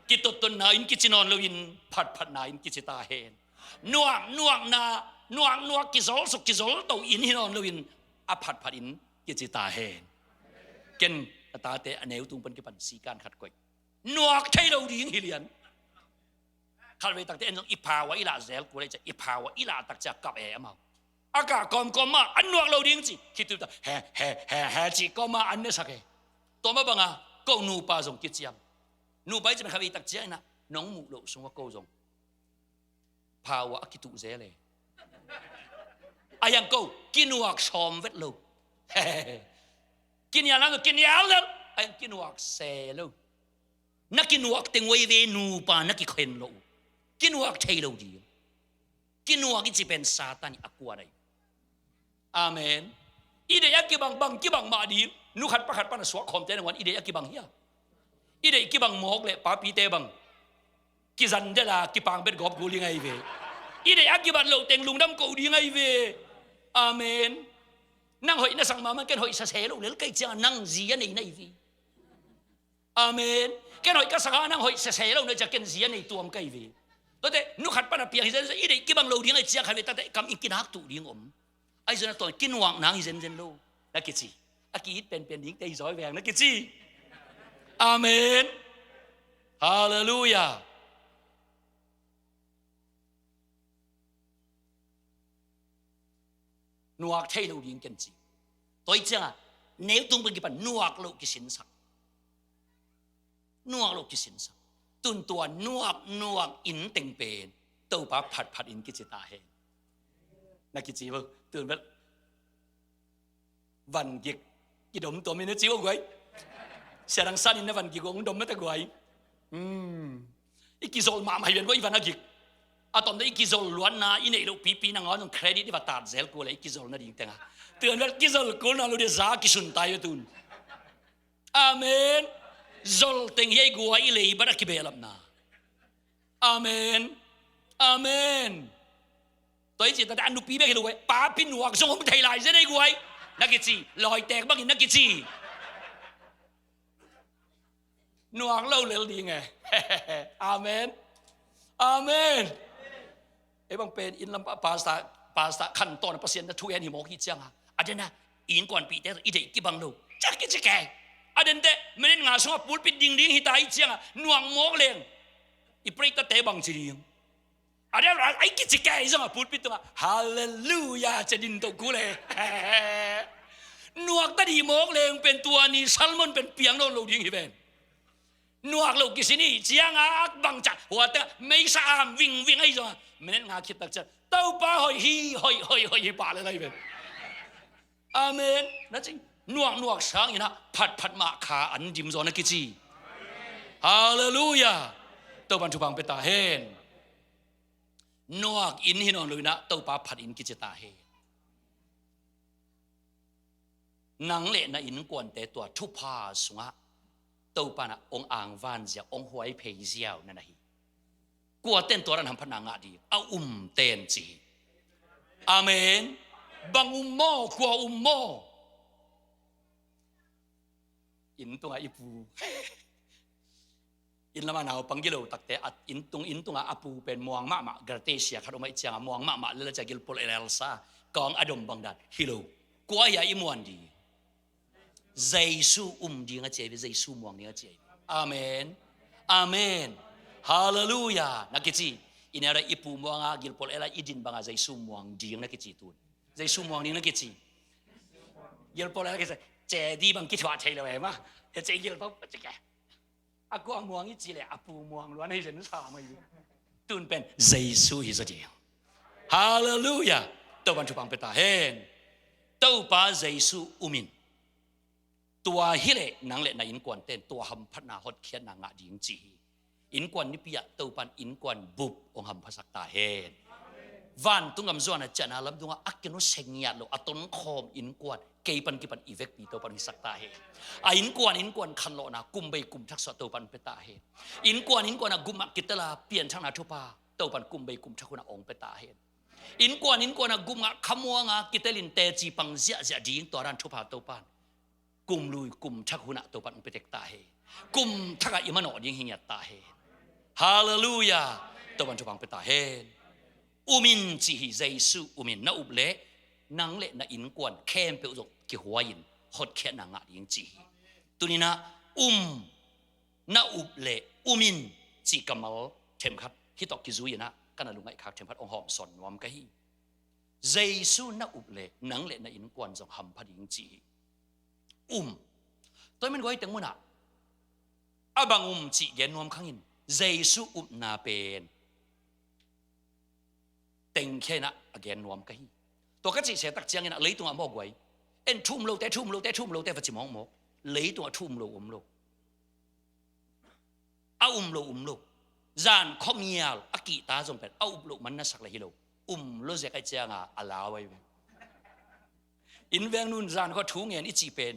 [SPEAKER 1] กิตตุนนาอินกิจินอนเลวินผัดนาอินกิจิตาเฮนนวกนวกกิโซลสุกกิโซลตัวอินฮินอนเลวินอผัดอินกิจิตาเฮนเกนตาเตอเนวตุงเป็นกิปันสีการขัดกวยนวกใช่เราดีฮิเลียนขัดไปตักเตนอิพาวะอิลาเซลกูเลยจะอิพาวะอิลาตักจะกับแอมาอากาศกอมมาอันนวกเราดีจริงคิดดูแต่แฮจีก็มาอันนี้สักแค่ตัวมาบังอ่ะก็นูปาส่งกิจยามนูไปจะเป็นขบีตักเจ้านะน้องหมูโลสงว่าโกจงภาวะกิตุเจเลยอายังโกกินวักชอมเวทโลกินยาแล้วกินยาแล้วอายังกินวักเซโลนักกินวักเต็งไว้เวนูปานักกิเข็นโลกินวักเทโลดีกินวักจะเป็นซาตานิอักวาได้อาเมนอีเดียกิบังกิบังมาดีนุขัดประขัดปนสวะคอมเจนวันอีเดียกิบังเฮียอีเด็กกิบังหมอกเลยป้าปีเตบังกิจันเดล่ากิปังเป็นกอบกูลิงไงเวอีเด็กกิบังโลเต็งลุงดำกูลิงไงเวอาเมนนั่งหอยนั่งสังมามันแกหอยเสยลูกเลี้ยงไก่เจ้านั่งจีนในเวอาเมนแกหอยก็สังนั่งหอยเสยลูกเนี่ยจะกินจีนในตัวมันไก่เวตัวเด็กนุขัดปนเปียกเจนอีเด็กกิบังโลลิงไงเจ้าใครเวตัดแต่กำอินกินฮักตุลิงอมไอ้ส่วนตัวกินหวังนางเจนโลนักกิจีอากิเป็นดิ้งเตยซอยแหวงนักกิจีอาเมนฮาเลลูยานวกเทโลดิงกันจีตัวอีจังอ่ะเนื้อตุงเป็นกี่ปันนวกโลกิสินสักนวกโลกิสินสักตุนตัวนวกอินเต็งเป็นตัวป้าผัดอินกิจิตาเฮนักกิจีบ่ตื่นแบบวันกิก กิดมตัวมีเนื้อจิ้วกวยเสียดังสั้นอินวันกี่กงดมไม่ตะกวยอีกิโซลมาไม่เป็นว่าอีวันนักกิกอะตอนนี้อีกิโซลล้วนนะอีเนี่ยเราปีนังอ๋อต้องเครดิตที่ว่าตัดเซลกูเลยอีกิโซลนั่นเองแต่งะเตือนว่ากิโซลกูน่ะเราเดี๋ยวซากิสุนตายตุนอาเมนโซลเต็งยัยกูว่าอีเลยบัดกิเบลับนะอาเมนอาเมนตัวนี้จะแต่อันดูปีเบกเลยเว้ยป้าปินหัวส่งผมไทยไลน์จะได้กูไว้นักกิจีลอยแตกบ้างกินนักกิจีหนวกเล่าเร็วดีไงอาเมนอาเมนไอ้บางเป็นอินลำภาษาขั้นตอนเปอร์เซ็นต์ทุกอย่างที่มองที่เจ้าอาจารย์นะอินก่อนปีแต่อีเด็กกี่บังลูกจักกิจแก่อาจารย์แต่ไม่ได้งานส่งปูนปิดดิ่งดิ่งที่ตายเจ้าหน่วงมองเลี้ยงอีปริตเตะบังจีริงอาจารย์ไอ้กิจแก่ส่งปูนปิดตัวฮาเลลูยาจะดินตกกูเลยหน่วงตะดีมองเลี้ยงเป็นตัวนี้ซัลมอนเป็นเปียงโลลูดิ่งที่เป็นนวกลูกกิสนี่เจียงอาบังจัดหัวแต่ไม่สะอาดวิ่งไอ้จ้ะไม่ได้งาคิดตักจัดเต้าป้าหอยป่าอะไรเป็นอาเมนนั่นจริงนวกช้างอย่างนะผัดมาขาอันดิมซอนักกิจีฮาเลลูยาเต้าบันทุบังเปตาเฮนนวกอินหินอนเลยนะเต้าป้าผัดอินกิจตาเฮนนังเละนะอินกวนแต่ตัวทุพาสงะตัวปานะองอ่างวานเสียองหวยเพยเสียวนั่นนะฮีกัวเต้นตัวนั้นทำพนังงาดีเอาเต้นจีอาเมนบังโม่กัวโม่อินตัวอีปูอินละมานาปังกิโลตักแต่อินตัวอาปูเป็นมวงมะกระเตเซียขนมไอเจียงมวงมะเลยจะกิลโพลเอลซ่ากองอดมบังดัดฮิโลกัวใหญ่มวนดีเยซูดีงาเจวิเยซูมวงดีงาเจวิอาเมนอาเมนฮาเลลูยานักกิจีอินอะไรอิปูมวงอากิลโพลเอลอิดินบังอาเยซูมวงดีนักกิจีตุนเยซูมวงดีนักกิจีกิลโพลเอลกิจีเจดีบังกิจวัตรใช่เลยมั้ยเจกิลโพลจะแกอากูมวงอีจีเลยอาปูมวงล้วนให้ฉันสามาอยู่ตุนเป็นเยซูฮิสเดียฮาเลลูยาตัวบันทุบังเปตาเฮนตัวป้าเยซูมินตัวฮิเลนังเละในอินกวนเต้นตัวหำพัฒนาฮอดเขียนนางะดิงจีอินกวนนิพิยะตัวปันอินกวนบุบองหำภาษาตาเฮนวันตุงกำจวนจันอาลัมตุงอักเกนุเซงยาโลอัตนคอมอินกวนเกยปันกิปันอีเวกปีตัวปันภาษาตาเฮนอินกวนคันโลนะกุมเบกุมทักษะตัวปันเปตาเฮนอินกวนนะกุมกิตลาเปลี่ยนช่างนาทุปาตัวปันกุมเบกุมทักคุณองเปตาเฮนอินกวนนะกุมขมัวงากิตลินเตจีปังเสียดีตัวรันทุปาตัวปันกุมลุยกุมทักหุนะตัวปันไปเด็กตาเฮกุมทักอิมันอดยิงหิยัตตาเฮฮาเลลูยาตัวปันทุบังไปตาเฮมินจีฮิเยซูมินนาอุบเละนังเละนาอินกวนเข้มเปอุกกิหัวยินฮดแค่นางะยิงจีตัวนี้นะนาอุบเละมินจีกัมมัลเทมคัดฮิตอกกิซุยนะกันนะลุงไอ้คักเทมคัดองหอมสอนวามกะฮีเยซูนาอุบเละนังเละนาอินกวนจงหำพัดยิงจีตัวมันก็ให้ตั้งมุนะอาบังจีเกนวมขังอินเยซูนาเป็นเต็งแค่นะเกนวมกันตัวก็จีเสตักเจียงนะเลยตัวมอกไว้เอ็นทุ่มโลแต่ฟัดจิมองมอกเลยตัวทุ่มโลโลเอาโลจานข้อมียลอากิตาจงเป็นเอาโลมันน่าสักเลยฮิโลโลเจกเจียงอาลาไว้อินเวงนุนจานก็ทุ่งเงินอิจีเป็น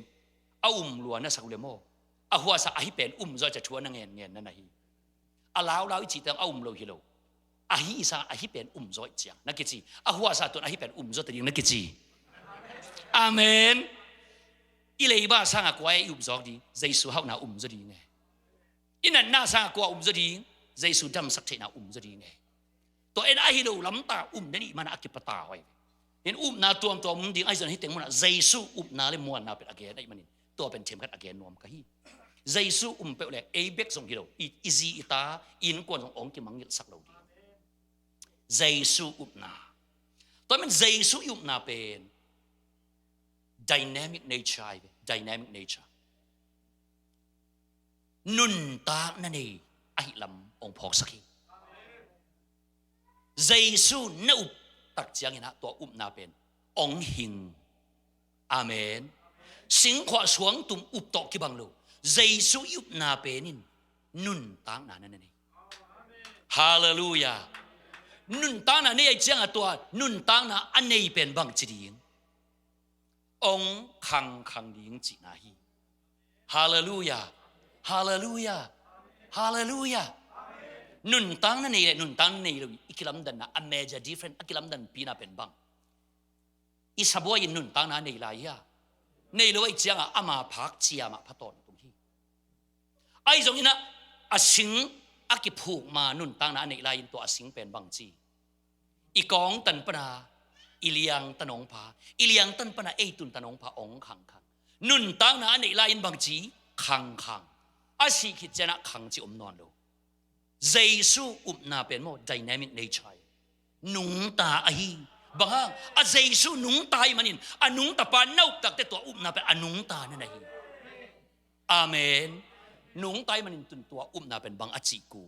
[SPEAKER 1] เอาล้วนนะสักเลโมอาหัวสะอาฮิเป็นจอยจะชวนนั่งเงินนั่นนะฮีอาลาวอิจีตังเอาโลฮิโลอาฮิอีสาอาฮิเป็นจอยเจียงนักกิจีอาหัวสะตัวอาฮิเป็นจอยตัวยิงนักกิจีอาเมนอิเลยบ้าสร้างกวยจอยดีเยซูเขาหน้าจอยดีไงอินันน่าสร้างกวยจอยดีเยซูดำสักเทน่าจอยดีไงตัวเอ็นอาฮิโลล้ำตานี่มันอากิปตาไว้เห็นนาตัวมึงดีไอ้ส่วนที่เต็งมันเยซูนาเลยมวนนาเป็นอาเกนไอ้มันตัวเป็นเทมคัดอาเกนนวมกะฮีเยซูเป็นเลยเอเบกส่งกิโลอีซีอิตาอินกวนส่งองกิมังยิสักเราดีเยซูนาตัวมันเยซูนาเป็น dynamic nature นุนตานั่นเองไอ้ลำองพอกสักทีเยซูนาตักเจียงนะตัวนาเป็นองหิงอาเมน สิงขวาสวงตุมอุบตอกิบังโลเยซูอุบนาเปนินนุนตางนานั่นเองฮาเลลูยานุนตางนาเนี่ยจังตัวนุนตางนาอันนี้เป็นบังจีดิงองคังดิงจีนาฮีฮาเลลูยาฮาเลลูยาฮาเลลูยานุนตางนั่นเองนุนตางนี่เราอีกลำดันนะอเมจะ different อีกลำดันปีน่าเป็นบังอิสบัวยินนุนตางนั่นนี่ลายะนี่เราไอ้จังอามาพักเชียมาพัตตอนตรงที่ไอ้ตรงนี้นะอาสิงอากิผูกมานุนตางนั่นนี่ลายตัวอาสิงเป็นบังจีอีกองตันปนาอิเลียงตนองผาอิเลียงตันปนาเอตุนตนองผาองคังนุนตางนั่นนี่ลายบังจีคังอาศิคิดเจนะคังจีนอนโลเยซูอุบนาเป็นโม dynamic nature นุงตาอหีบางอาเยซูนุงตายมันินอานุงตาปานนกตักแต่ตัวอุบนาเป็นอานุงตานั่นเองอาเมนนุงตายมันินตุนตัวอุบนาเป็นบางอาจิกู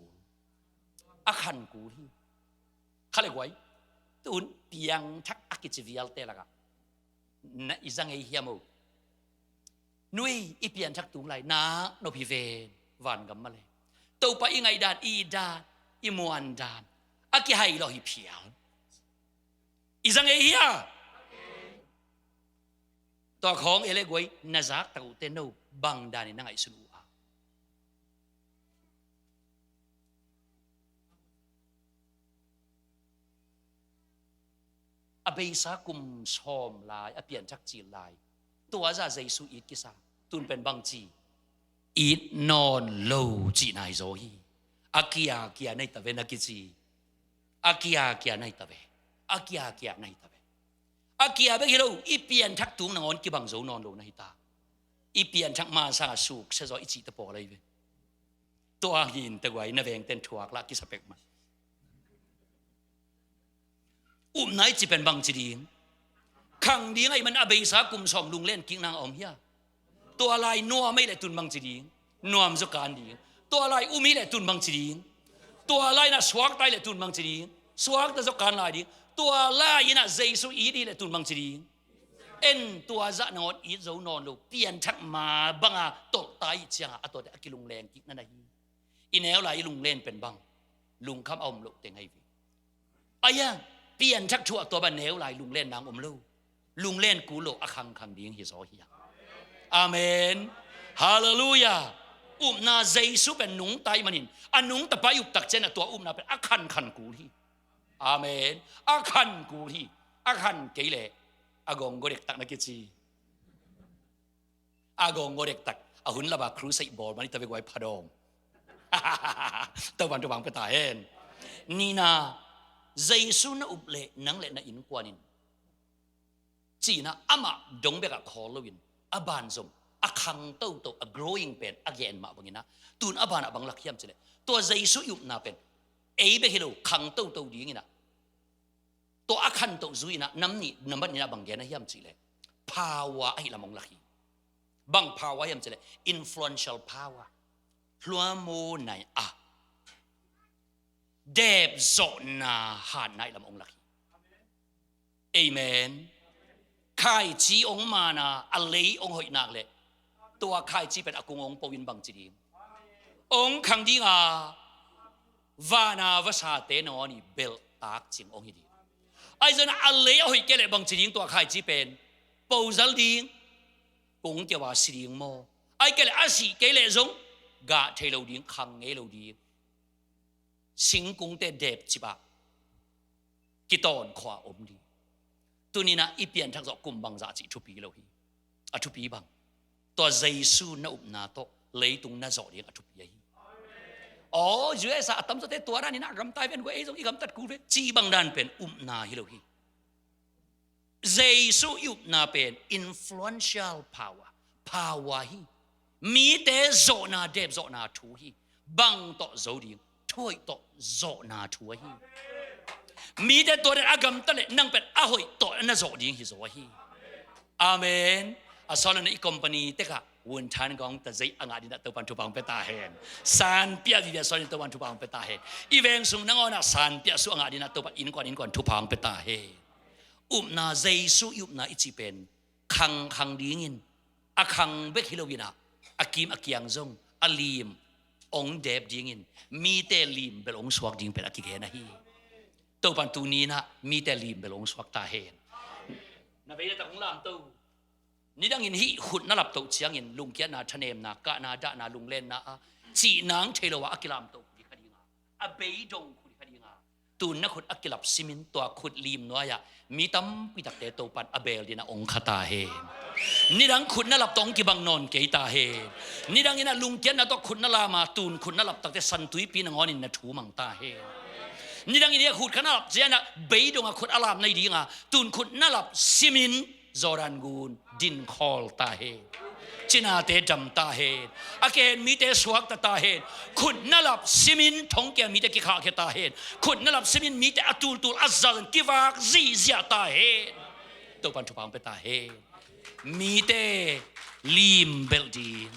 [SPEAKER 1] อาขันกูที่ข้าเรียกไว้ตุนเปียงทักอากิจวิลเตละกันนะอิจังเฮียมูนุยอีเปียนทักตุงไหลนาโนพิเวนวันกันมาเลยตัวไปยังไงดานอีดานอีมวนดานอากิให้เราหิเพียวอีจังเฮียตัวของเอเล็กไว้นาจักตะกุเตโนบังดานินังไอสุลูอาอเบยสากุมชอมลายอเปียนทักจีลายตัวจะเยซูอีกิสาตุนเป็นบังจีอีนอนโลจีนายโซฮีอากิยาในตะเวนักิจีอากิยาในตะเวอากิยาในตะเวอากิยาเบกิโลอีเปียนทักตุงนอนกิบังโซนอนโลในตาอีเปียนทักมาซาสุกเสจอิจิตะปอเลยเวตัวหินตะไว้นเวงเต็นถวกละกิสเปกมันอุ้มไหนจีเป็นบังจีดีงขังดีไงมันอเบยสากุมสอมลุงเล่นกิ้งนางอมเฮียตัวลายนัวไม่เลยตุนบังจีดีนัวมสุการดีตัวลายอุมิเลยตุนบังจีดีตัวลายน่ะสวกไตเลยตุนบังจีดีสวกแต่สุการลายดีตัวลายน่ะเยซูอีดีเลยตุนบังจีดีเอ็นตัวจะนอนอีโซนอนลูเปลี่ยนชักมาบังอาตกตายจังอาตัวเด็กกิลุงแรงกิ๊กนั่นเองอีแนวลายลุงเล่นเป็นบังลุงคำอมลูกเต็งให้วีไอ้ยังเปลี่ยนชักชั่วตัวบันแนวลายลุงเล่นนางอมลูลุงเล่นกูโลอคังดีฮิโซฮีอาเมนฮาเลลูยาอุมนาเยซูเป็นนุงไตมันินอันนุงตะไปอุบตักเจนตัวอุมนาเป็นอาคันกูที่อาเมนอาคันกูที่อาคันเกลเลอากงโกเด็กตักนักกิจีอากงโกเด็กตักอาหุ่นละบาครูใส่บอลมันตะไปไว้พะดองตะวันตะวังไปตาเห็นนี่นาเยซูน่ะอุบเล่นังเล่น่ะอินกวานินจีน่ะอามาดงเบกะคอลวินอาบานสมอาคังโตโตอา growing เป็นอาเกนมาบังนะตูนอาบานบังลักยามเจเลตัวเยซูยุบนาเป็นเอเบกิโลคังโตดีงี้นะตัวอาคันโตซุยนะน้ำนี่น้ำบันนี่นะบังเกนะยามเจเลภาวะไอ้ละมงลักฮีบังภาวะยามเจเล influential power พลัวโมไหนอะเดบโซนาหานไหนละมงลักฮีเอเมนใครจีองมานะอเลองหอยนักเลยตัวใครจีเป็นอากุงองปวินบังจีดีองขังดีงาวานาวสาเตนอนี่เบลตากจิงองฮิดีไอ้เจ้าน่ะอเลหอยเกลบังจีดีตัวใครจีเป็นปูซัลดีกงเจว่าสิดีงโมไอ้เกลอาศิเกลจงกาเทโลดีขังเอโลดีสิงกงเตเดบจิบะกิตอนขวาอมดีตัวนี้นะอีเปลี่ยนทักษะกลุ่มบางจากจิทุปีเราฮีอทุปีบางตัวเยซูน่ะอุปนาโตเลยตรงน่ะจอดยังอทุปีฮีอ๋ออยู่ไอ้สัตว์ตั้มสเตตัวนั้นนี่นะกำตายเป็นกูไอ้ตรงอีกำตัดกูเลยจีบางด้านเป็นอุปนาฮิโลฮีเยซูอุปนาเป็น influential power ฮีมีแต่โจนาเดบโจนาทูฮีบังโตโจดีถ้วยโตโจนาทูฮีมีแต่ตัวเด็กอากำตะเลนั่งเป็นอาหอยตัวนั่นโจดีฮิโซฮีอาเมนอาสอนในคอมพานีเตะกะวันทันกองแต่ใจอ่างดินตัวปันทุบังเปตาเห็นสานเปียดีเดียสอนตัวปันทุบังเปตาเห็นอีเวงสุงนั่งอ่ะสานเปียสุอ่างดินตัวปันอินกวนทุบังเปตาเห็นอุบนาเยซูอุบนาอิจิเป็นคังดีงิน อาคังเบกฮิโลวินาอากิมอากิยังจงอาลีมองเดบดิ้งินมีแต่ลีมเบลองสวกดิ้งเป็นอากิเกนะฮีตัวปันตูนี้นะมีแต่ลีมเบลองสวกตาเฮนนะเบียตะคงลามตัวนี่ดังอินฮีขุดนั่นหลับตัวเชียงอินลุงเกียนาชเนมนากะนาดะนาลุงเล่นนะจีนางเทโลวะอากิลามตัวดีคดีงาอาเบยดงคุดีคดีงาตูนนักขุดอากิลับซิมินตัวขุดลีมน้อยมีตั้มปิดักเตตัวปันอาเบลดีนะองคตาเฮนี่ดังขุดนั่นหลับตองกิบังนอนเกยตาเฮนี่ดังอินะลุงเกียนาตัวขุดนั่นลามาตูนขุดนั่นหลับตักแต่สันตุยปีนังอนินนะถูมังตาเฮนี่ดังอินี่ขุดขนาดเจนะเบยดงขุดอลามในดีงาตูนขุดนั่นหลับซิมินจอรันกูนดินคอลตาเฮจินาเตจำตาเฮอาเกนมีเตสวกตาเฮขุดนั่นหลับซิมินทงเกมีเตกิขาเกตาเฮขุดนั่นหลับซิมินมีเตอตูลตูลอัซซัลกิวากซีเซียตาเฮตัวปันชุพังเปตาเฮมีเตลีมเบลดีน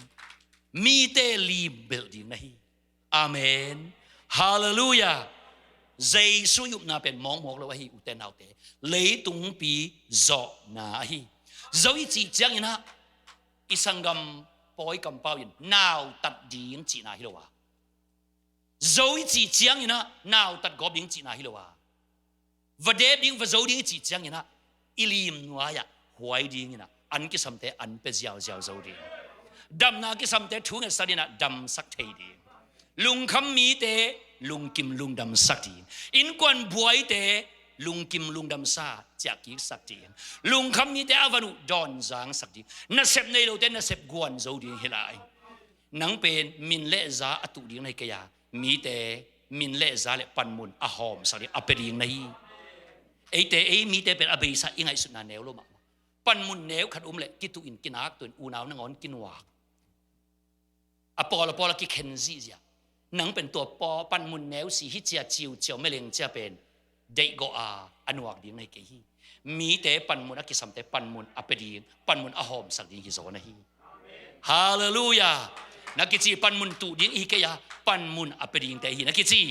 [SPEAKER 1] มีเตลีมเบลดีนนะฮีอาเมนฮาเลลูยาเจสุยุบนาเป็นมองมองแล้วว่าฮีอุเตนเอาเตเลยตุงปีจอนาฮีเจ้าอีจีจังยินะอิสังกัมปอยกัมปาวินนาวตัดดิ้งจีนาฮิโลวาเจ้าอีจีจังยินะนาวตัดกอบดิ้งจีนาฮิโลวาวเดบดิ้งวะเจ้าดิ้งจีจังยินะอิลิมนัวยาหวยดิ้งยินะอันกิสัมเตอันเปเจียวเจ้าเจ้าดิ้งดำนากิสัมเตทุ่งเอสดินะดำสักเทดิ้งลุงคำมีเตลุงกิมลุงดำสักดิ้งอินกวนบวยเตลุงกิมลุงดำซาจากกิสักทีลุงคำมีแต่อวนุดอนจางสักทีนับเสพในโลกแต่นับเสพกวนโจดีเฮลัยนังเป็นมินเลซาอตุดีในเกียมีแต่มินเลซาเลปันมุนอาหอมสักทีอเปรียงในไอแต่ไอมีแต่เป็นอเบยสักยังไงสุดนาแนวโลมาปันมุนแนวขัดเลกิตุอินกินักตัวอูนาวนงอนกินวากอปอลกิเคนซีเซียนังเป็นตัวปอปันมุนแนวสีฮิเจียจิวเจียวไม่เลงเจียเป็นเด็กก็อันวักดิ้งในเกฮีมีแต่ปันมุนอักิสัมแต่ปันมุนอเปดีงปันมุนอาหอมสักดิ้งกิโซนะฮีฮาเลลูยานักกิจีปันมุนตูดิ้งอีเกียปันมุนอเปดีงแต่ฮีนักกิจี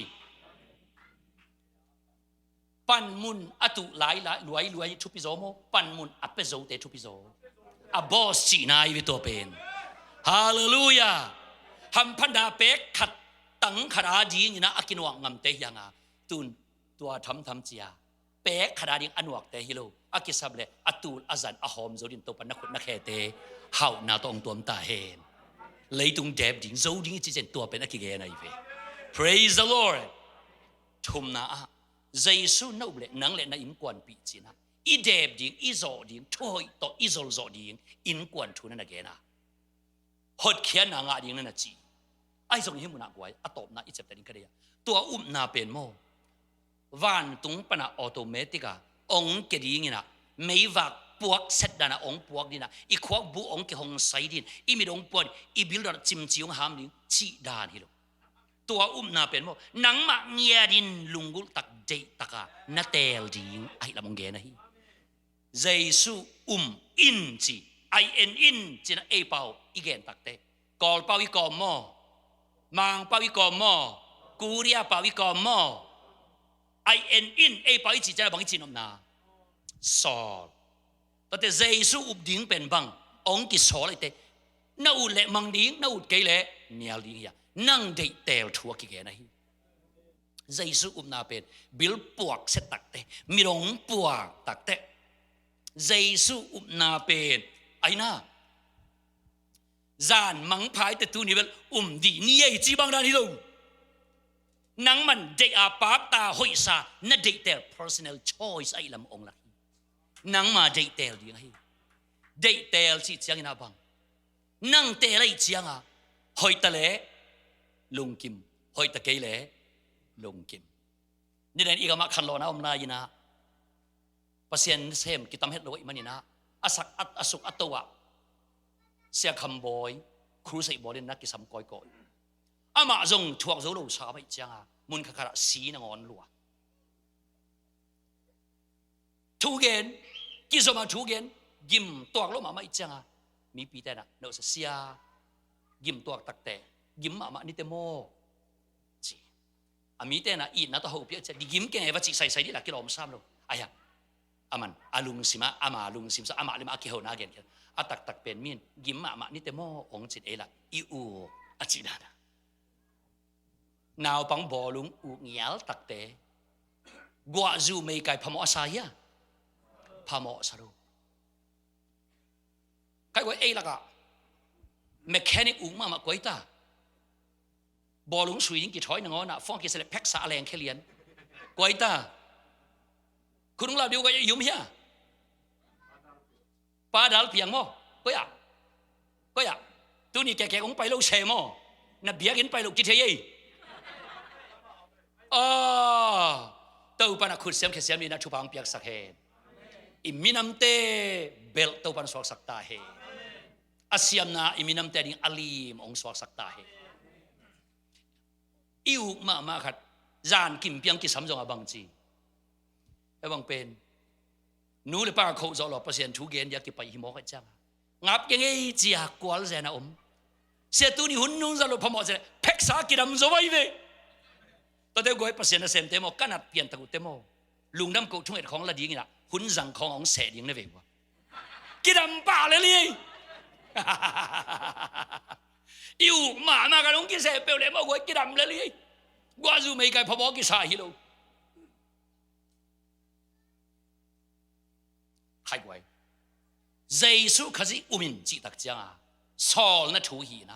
[SPEAKER 1] ปันมุนอตุหลายรวยทุพิโซโมปันมุนอเปโซเตทุพิโซอะบอสจีนายวิตัวเป็นฮาเลลูยาฮัมพันดาเป็กขัดตั้งขราดีนี่นะอากินวังงำเตยังอาตุนตัวทำเจียเป๊กขนาดยังอันวักแต่ฮิโลอากิสับเลอตูลอาจันอาหอมโจดินตัวปันนักขุดนักแห่เตเฮานาตองตัวมตาเฮนเลยตุงเดบดิ้งโจดิ้งจีเจนตัวเป็นนักกิเกนไอเว Praise the Lord ทุมนาเจสุน่าอุเบลนังเลน่าอินกวนปีจีนะอีเดบดิ้งอีโจดิ้งช่วยต่ออีโจโจดิ้งอินกวนทุนนั่นเกนะหดเขียนนางาดิ้งนั่นจีไอ้ส่งให้มุนักไว้อตบนาอิเจ็บแต่ดิ้งก็ได้ตัวนาเป็นโมวันตุงปนะออโตเมติกาองเกดีงินะไม่ว่าปวกเสร็จดานะองปวกดีนะอีขวบบุองเกหงไซดินอีมีองปวดอีบิลดจิมจิองหามดิชีดานฮิโลตัวนาเป็นโมนังมาเงียดินลุงกุตักเจตักานาเตลดิงไอละมงเกนะฮีเจสุอินจีไอเอ็นอินจีนะเอเปาอีเกนตักเตกอลเปาอีกอมอมังเปาอีกอมอกูเรียเปาอีกอมอไอเอ็นอินเอปาอิจิจะบังจินอมนาสอลแต่เจสุอุบดิ้งเป็นบังองกิสอลเลยเตน่าอุเล่มังดิ้งน่าอุเกเล่เนียดิ้งยานั่งเดทเตลทัวกิเกนะฮีเจสุอุบนาเป็นบิลปวกเสตักเตมีรงปวกตักเตเจสุอุบนาเป็นไอน่าจานมังพายแต่ตัวนี้เป็นดีนี่ไอจีบังดานิโลนังมันเดอาปากตาหอยซานั่นเดเตล personal choice ไอ้ลำองละนังมาเดเตลดีไงเดเตลสิเจียงนาบังนังเตลไอเจียงอ่ะหอยตะเล่ลุงกิมหอยตะเกยเล่ลุงกิมนี่เด่นอีกมาขันโลนะอมนายินะภาษาเซมกิตามเฮตโลอิมันนี่นะอาศักอาสุกอัตวะเสียคำบอยครูใส่บอลนักกิสัมก้อยก่อยอามาจงทวงโจลูชาไปจังอ่ะมุนขคาระสีนงอนลัวทุกเกนกิจมาทุกเกนยิมตัวเรามาไม่จังอ่ะมีปีแต่น่ะเนื้อเสียยิมตัวตักแต่ยิมมานี่เตโมจีอามีแต่น่ะอีน่ะตัวหัวเปียจะดิยิมแกว่าจีใส่ดิละกิโลมซ้ำโลไอ้ยัง aman alung sima ama alung sim sa ama lima akiho na gen atak tak pen min gimma ma ni te mo ong chit ela I u achidana nào bằng bò lung u nghial tak te gwa zu mei kai phamo asaya phamo saru kai goi e la ka mechanic u ma koi ta bò lung sui ki thoi na ngona phong ki sele pek sa leng khelian koi taคุณเราดูก็ยุ่มเฮียป้าดาลเพียงมั้งก็อย่าตัวนี้แกคงไปลูกเชมั้งน่ะเบียกินไปลูกกิเทียตัวปนักขุดเสียมแค่เสียมนี่นะชุบางเปียกสักเฮอิมินัมเตเบลตัวปนสวกสักตาเฮอาเซียมนะอิมินัมเตนี่อาลีมองสวกสักตาเฮอิวมาขัดจานกิมเปียงกิสามจงอาบังจีบางเป็นนู้เลยป้าเขาจะหลอกเปอร์เซ็นต์ทุกเย็นอยากจะไปหิมะกันจังงับยังไงจีฮักกวาลเซนะเสียตัวนี้หุ่นนู้นจะหลอกพม่าเซเพ็กษากิดำจะไว้เว้ตอนเด็กกูให้เปอร์เซ็นต์เซมเต็มกันนัดเปลี่ยนตะกุเต็มลุงดำกูทุ่งเอ็ดของละดีงี้นะหุ่นจังของเสดยังได้เว้ยกิดำป่าเลยอยู่มากันองกิเสเปลเลยมากูกิดำเลยกูอาจูไม่ไกลพม่ากิสาฮิโลใครไว้เยซู可是无名记得讲啊少那出现啊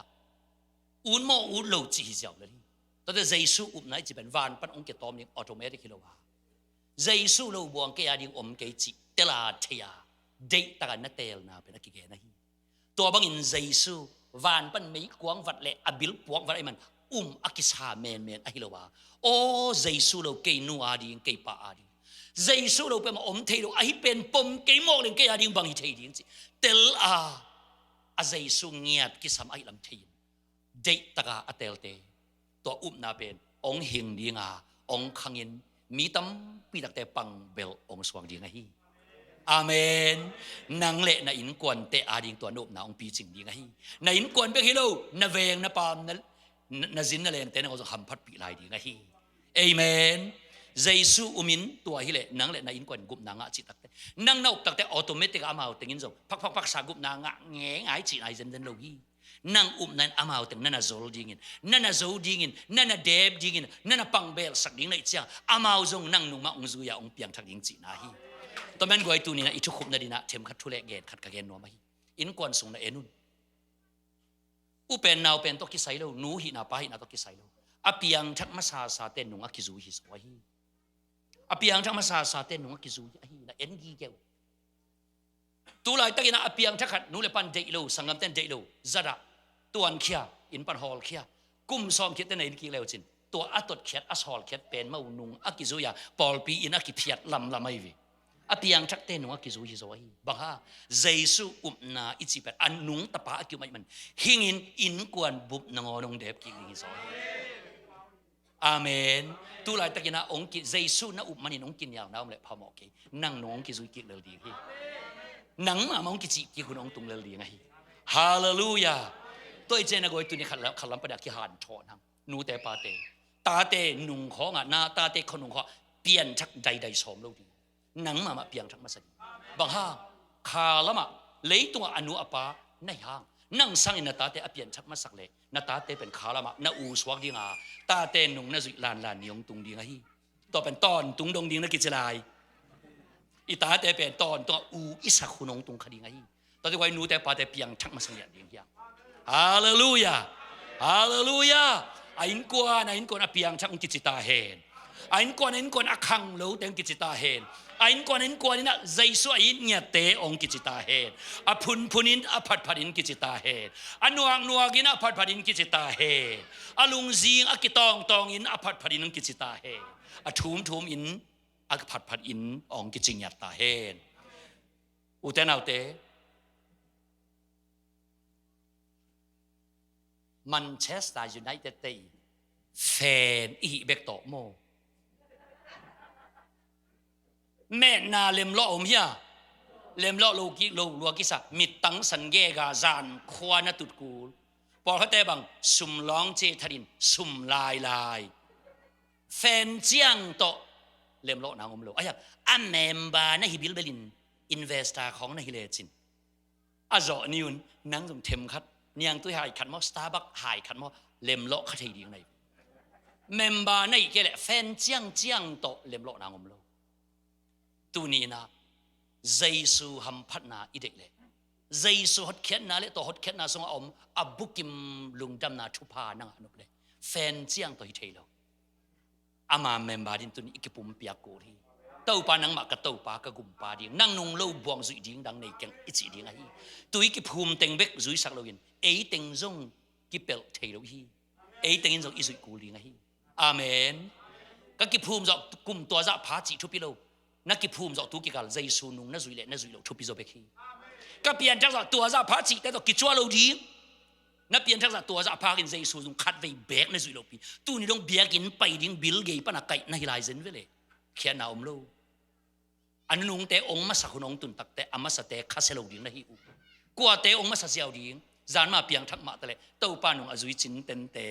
[SPEAKER 1] 无毛无路记晓了哩但是เยซูอุปนัยจะเป็นวันปันองค์เกตอมนี่อัตโนมัติคิดว่าเยซูเราบวงเกียดิ้งอมเกจิเตลาเทียเดตกันนัเตลนะเป็นนักกิเกนะฮีตัวบางอินเยซูวันปันไม่กวางวัดเละอบิลปวงวัดไอ้มันอักิสาเมนอะฮิโลว่าโอ้เยซูเราเกนูอาดิ้งเกปาอาดิ้งเยซูเราเป็นมาอมเทโลไอเป็นปมเกมอเลยเกียดิ้งบางอีเทดิ้งสิเตลอาเยซูเงียบกิสามไอลำเทียนเดตกาอเตลเตตัวอุ้มนาเป็นองค์หิงดีงาองค์ขังยินมีตั้มปีตักแต่ปังเบลองค์สว่างดีงาฮีอาเมนนังเละนาอินกวนเตอาดิงตัวนุบนาองค์ปีจิงดีงาฮีนาอินกวนเป็นฮิโลนาเวงนาปามนาจินนาเลนเตนะเขาจะคำพัดปีลายดีงาฮีเอเมนเยซูอุมินตัวฮิเลนังเละนาอินกวนกุบนางะจิตักแต่นังนาอุตักแต่ออโตเมติกอามาเอาตึงอินโซพักสากุบนางะแง่ไอจิไอเจนโลฮีnang nan amau teng nana zol dingin nana zo dingin nana deb dingin nana pangbel sak ding lai chia amau zong nang numa ongzu ya ong piang thak ding chi na hi to men goi tu ni na ithu khup na dina them khat thule gen khat ka gen no ma hi in kon sung na enun u pen naw pen to ki sai lo nu hi na pa hi na to ki sai lo apiang thak ma sa ten nunga ki zu hi so hi apiang thak ma sa ten nunga ki zu hi na en gi ge tu lai takina apiang thak khat nu le pan dei lo sangam ten dei lo zara tuan khia in pan hol khia kum som khia ten nei ki leo chin to atot khiat ashol khiat pen mau nung akizuya polpi in akiphiat lam lamai vi apiang thak te nung akizu hi zo hi bangha jesu upna ichipet anung tapa akimai man hingin in kwan bup nangonong dep ki hi zo amen tu lai takina ong ki jesu na up manin ong kin yaw na le phamo ke nang nong ki zui ki le di hi nang ma mong ki chi ki kun ong tung le di ngai hallelujah tôi trên là gọi tụi này khăn lắm phải đặt cái hàn thọ năng nụ tê pa tê ta tê nung khó ngà na ta tê không nung khó biến chắc đầy đầy sớm lâu đi nắng mà biến chắc mà sao bằng ha khá lắm à lấy tung anu apa này hang nang sang in ta tê biến chắc mà sắc lệ na ta têเป็นkhá lắm à na u swag đi ngà ta tê nung na dụi lan niong tung đi ngayต่อเป็นตอนตุงดงดีนะกิจลายอีตาตเป็นตอนตัวอูอิสักขุนงตุงคดีไงตอนที่ไว้นูแต่ปาแต่เปียงชักมาสังเกตดีอย่างฮาเลลูยาฮาเลลูยาอินกวนอาเปียงชักกิจตาเห็นอินกวนอาคังโลแต่กิจตาเห็นอินกวนนี่นะใจสวยเนี่ยเตะองกิจตาเห็นอาพุนินอาพัดอินกิจตาเห็นอานัวกินอาพัดอินกิจตาเห็นอาลุงซิงอากิตองอินอาพัดอินกิจตาเห็นอาทุมอินอาพัดอินองกิจยัตตาเห็นอุเทนเอาเตมันเชสเตอร์ยูไนเต็ดตีแฟนอีเบกโตโมแม่นาเลมล้ออมเฮียเลมล้อโลกิสะมิดตังสันเกกาจานควานตุดกูพอเขาแต่บังสุมร้องเจทดินสุมลายแฟนเจียงโต เล่มโลนางอมโลอ่ะอันเมมบานะฮิบิลเบลินอินเวสตาของนะฮิเลจินอ่ะจ่อนิวนนางจงเทมคัดเนียงตัวหายขันมอสตาร์บัคหายขันมอเล่มโลคัดให้ดีไงเมมบานะอีกแหละแฟนเจียงโตเล่มโลนางอมโลตัวนี้นะเยซูฮัมพัดนาอีเด็กเลยเยซูฮดเข็นนาเลยตัวฮดเข็นนาทรงอมอับบุกิมลุงดำนาทุพานังอนุเลยแฟนเจียงตัวฮิเทโลอามาเมมบาดินตุนอีกปุ่มเปียกูที่เต้าปานังมากระเต้าปากระกุมปาดิงนั่งนงเล่าบวงสุยดิงดังในแกงอิจิดิงไอ้ตัวอีกปุ่มเต็งเบกสุยสักเราเห็นเอเต็งจงกิเปลเทโลฮีเอเต็งจงอิสุยกูดิงไอ้อาเมนก็กิปุ่มจะกุมตัวจะพาจิทุปิโลนักกิปุ่มจะตุกิกาลเยซูนุงนั่นสุยเล่นั่นสุยโลทุปิโซเบคีก็เปลี่ยนจากตัวจะพาจิแต่ตัวกิจวัตรเราดีนับเปลี่ยนจากตัวจะพากินเยซูจงคัดไว้แบกในสุยโลปีตัวนี้ต้องเบียกินไปดิ้งบิลเกย์ปนักไก่ในลายเซนเวเลยแค่นาอมโลอันนุ่งแต่องค์มาสักคนองตุนตักแต่อามาสแต่คาเซโลดิ้งในฮิวกว่าแต่องค์มาสักเสียวดิ้งจานมาเปียงทักมาแต่เลยเต้าปานุงอาจุยจินเต็นแต่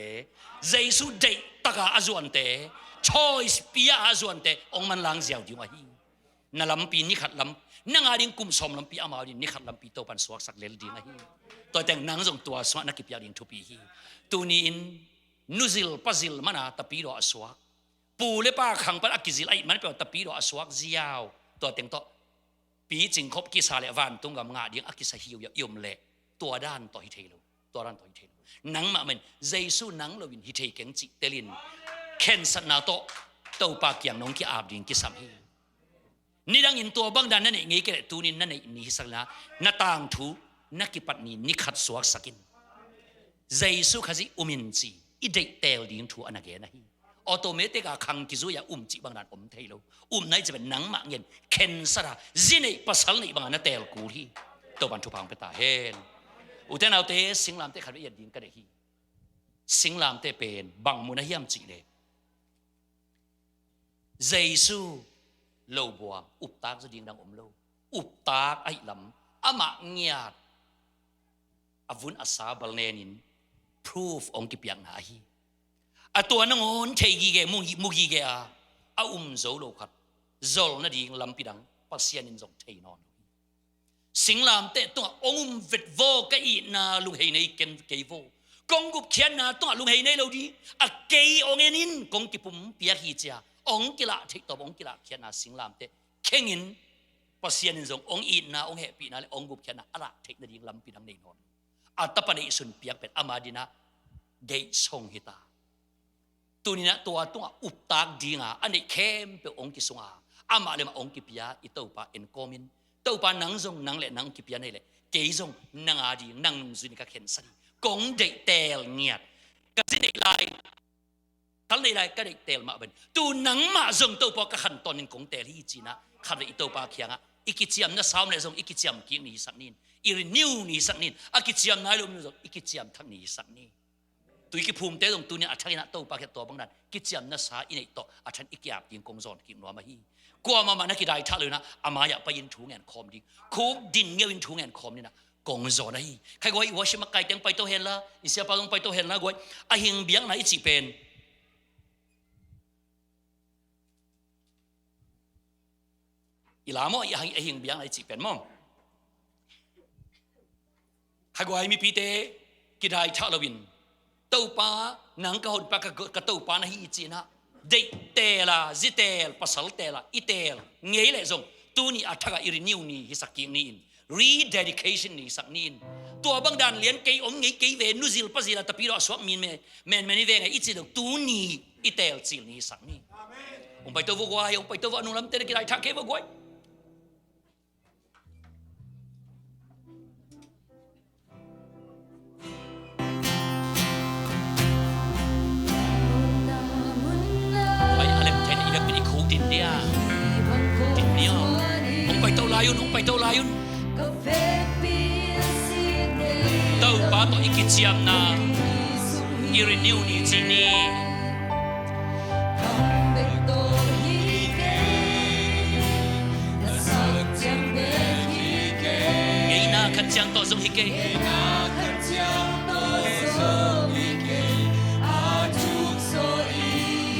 [SPEAKER 1] เยซูเดย์ตะกาอาจวนแต่choice ปียอาจวนแต่องค์มันล้างเสียวดิ้งว่าฮินั่นลำปีนี่ขัดลำนั่งอาดิ้งกุมสมลำปีอามาดิ้งนี่ขัดลำปีเต้าปันสวกสักเลลดิ้งว่าฮิตัวแต่งนางส่งตัวสวนักกิปยาดิ้งทุปีฮิตัวนี้อินนุซิลปัซิลมันอาตะปีโรอสวกปูเลป้าขังปันอักกิซิลไอมันเป็นตะปีโรอสวกเจียวตัวแต่งต่อปีจิงคบกิสาเลวันตุงกับงาดิ้งอักกิสาฮิวยมเละตัวด้านต่อฮิเทโลตัวด้านต่อฮิเทโลนังมาเหมือนเยซูนังเราวินฮิเทเก่งจิเตลินเคนสันนาโตเต้าปากอย่างน้องกิอาบดิ้งกิสัมฮีนี่ดังอินตัวบางด้านนั่นเองไงแกตัวนี้นั่นเองนี่สักนะนาต่างทูนักกิปัตนีนิขัดสวกสกินเยซูขจิอุมินจีอีเด็กเตลดิ้งทูอันเกนะฮีออโตเมติกาคังกิจุยาจีบางด้านเทโลไหนจะเป็นหนังมาเงินเคนสระจีนี่ภาษาในบางอันเตลกูฮีตัวบันทุพังเปตาเฮนอุตเทนเอาเตสิงลามเตขัดวิญญาณดิ้งกันฮีสิงลามเตเป็นบางมุนหิมจีเลยเยซูโลบัวอุปตากจะดิ้งดังโลอุปตากไอ้ลำอามาเงียดอวุนอาสาบาลเนนิน proof องกิปยังหาฮีตัวนังอนเทกีเกมุกีเกอาโซโลขัดโซลนั่นดิ้งลำปีดังปัสยานินจงเทนอนสิงลามเตตัวองค์วิดโวก็อีนาลุงเฮในเกนเกยโวกงกุบเขียนนาตัวลุงเฮในเราดีอะเกยองเงินกงกิปุ่มเปียกีเจ้าองกิละเทตัวองกิละเขียนนาสิงลามเตเข่งินปัสยานินจงองอีนาองเฮปีนาเลองกุบเขียนนาอะไรเทนั่นดิ้งลำปีดังในนอนอัตปะเนสุนเปียกเป็นอามาดินะเดชงฮิตาตัวนี้นะตัวอุปตากดิ้งอันนี้เข้มเป็นองกิสงอามาเลมาองกิปยาอิตาวปะเอ็นคอมินตัวปานังจงนังเละนังกิปยานี่แหละเกยจงนังอาดีนังนุ่งจุนี่ก็เข็นสันกงเด็กเตลเงียดก็จะได้ไล่ทั้งได้ไล่ก็ได้เตลมาเป็นตัวนังมาจงตัวปากขันตอนนึงกงเตลที่จีนะขันเลยตัวปาเขียงอ่ะอีกิจยมน่ะสาวเนี่ยจงอีกิจยมกิ้งนี่สักนิดอีรินิวนี่สักนิดอากิจยมนายลมนี่จงอีกิจยมทั้งนี่สักนิดตัวอีกิภูมิเตจงตัวนี้อัจฉริยะตัวปาเขียตัวบางนั้นกิจยมน่ะสาอินไอโตอัจฉริยะอีกอย่างยิงกงจรกินนัวมาฮีกลัวมานักกีฬาท่าเลยนะอามาอยากไปยินถูงแอนคอมดิคุกดินเงี้ยยินถูงแอนคอมนี่นะกงโซนaíใครก็ว่าชิมาไก่เต็งไปโตเห็นละอิเสียปาลงไปโตเห็นละก็ไอหิงเบียงไหนจีเป็นอีลามอไอหิงเบียงไหนจีเป็นมั้งใครก็ไอมีพีเตกีฬาท่าลวินเต้าป้านังกะหุ่นปากกะเต้าป้านะฮีจีนะเด็กเตล่ะจิเตลภาษาเตล่ะอีเตลเงี้ยเลยจงตัวนี้อัฐกะอิรินิวนี่ฮิสักกิ้งนี่rededication นี่สักนินตัวบางด้านเลี้ยงเกยองไงเกยเวนุซิลปัสซิลาตะปีรอสวกมีนแมนนี่เวงไงอิจิลตัวนี้อีเตลซิลนี่สักนี่ไปตัววายไปตัวนุ่งลำเตะกีฬาทักเก็บวายไปอะไรมันใช่ไหมอีกเป็นอีกคู่ดินเดียดินเดียวไปตัวลายุนไปตัวลายุนtàu ba to ikichiam na irenew ni chini ngei na khan chang to zong hike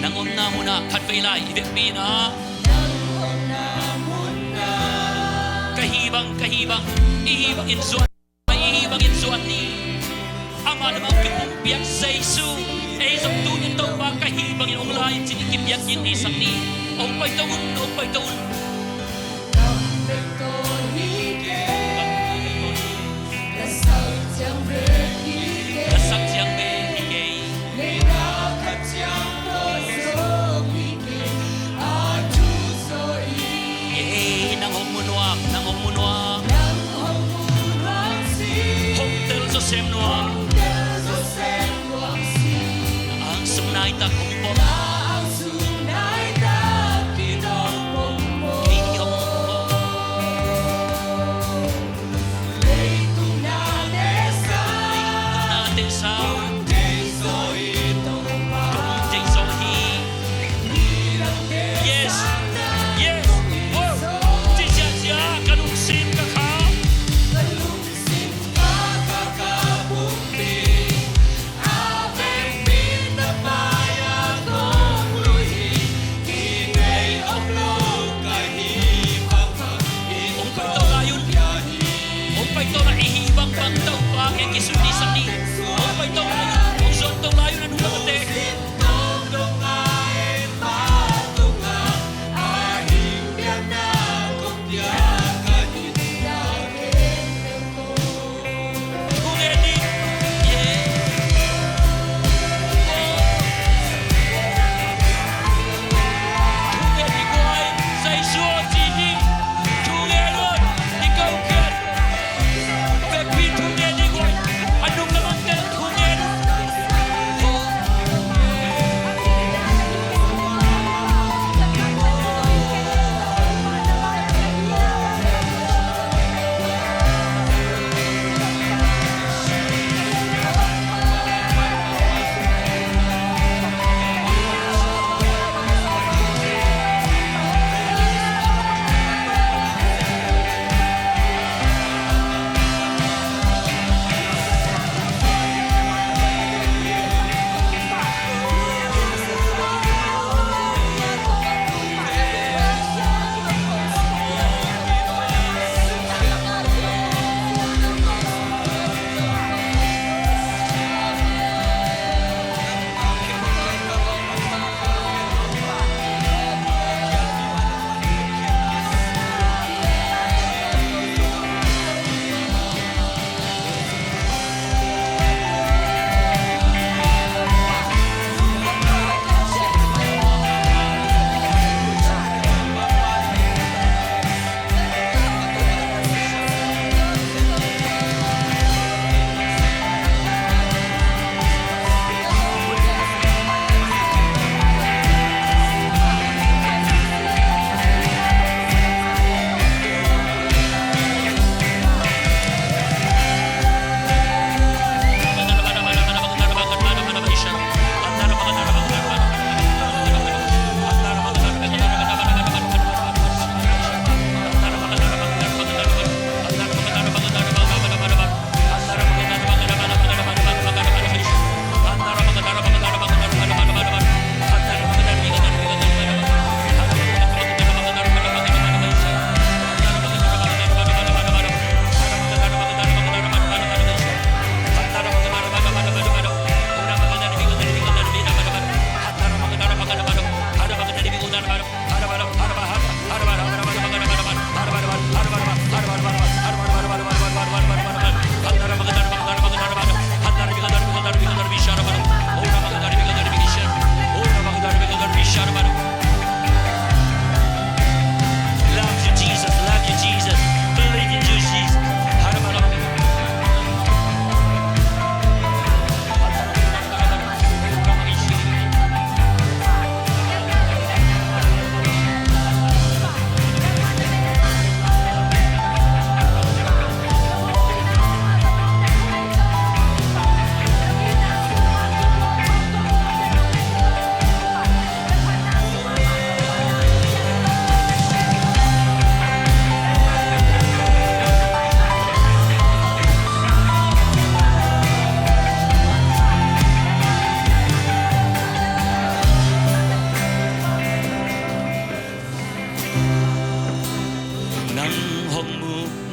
[SPEAKER 1] nangon na muna khat vei lai ivek pi na kahibang ihibang insuan ni ama namang kipumpiyak sa Isu ay isang tunin daw ba kahibang yung lain sinikipiyak yung isang ni ông bay taun Sắc chẳng bê hi kê Nang hong munuak Hong tel so sem nuak Ang sum nai ta kong pom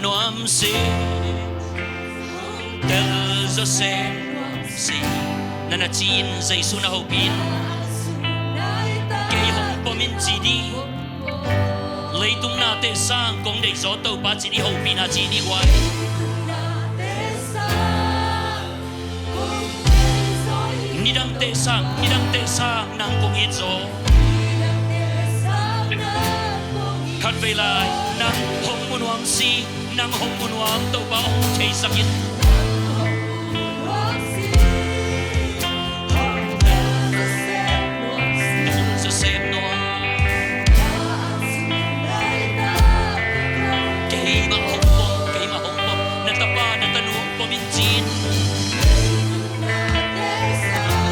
[SPEAKER 1] nuam si tel zo sem si nana chin zai su na ho pin ke ho pomin chi di lấy tung na te sang kong dei zo to pa chi di ho pin a chi di wai nidang te sang nang kong hit zo khát về lại nang hong mun wam si nang hong mun wam to pa hong chei sakit sa sem no kay ma hong pom na tapa na tanu pomin chin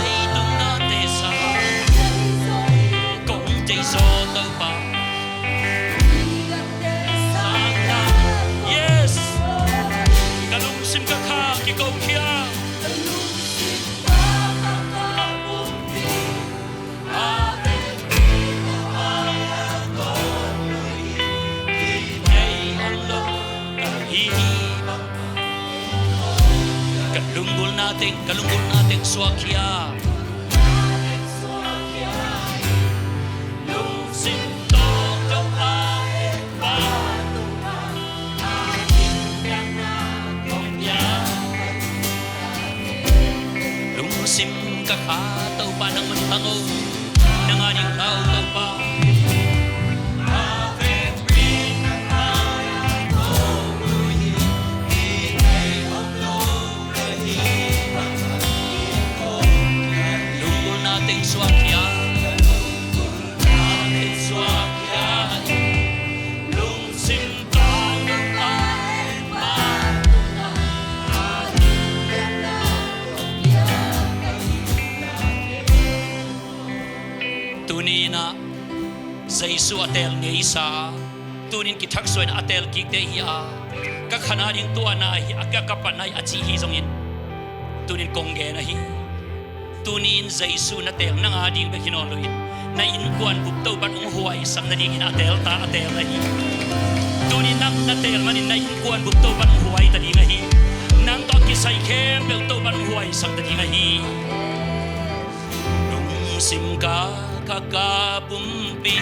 [SPEAKER 1] lấy tung na te sang kong chei zo to pa sim ka kha ki ko khia kalunggol nating swakia sim ka kha tau pa nang mantango nang aning tao tau pa lunggol nating swakya lung sim tong ay pa tunina zaisu atel ngei sa tunin ki thak soin atel ki te hi a ka khana ding to na hi aka kapanai achi hi zongin tunin kongge na hi tunin zaisu na tel nang ading be hinoloin na in kuan buk to ban ung huai sam na ding in atel ta atel na hi tunin nang na tel manin na in kuan buk to ban ung huai ta ding hi nang to ki sai khem bel to ban ung huai sam ta ding hi lung sim ka kakapumpi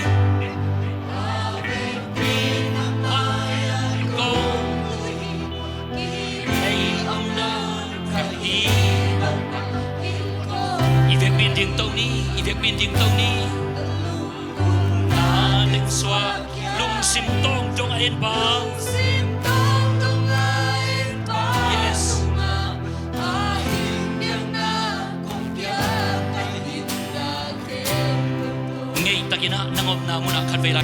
[SPEAKER 1] Ivek binting tau ni naning swa lung sim tong jong ain ba yes ngay takina nangom na muna kanvela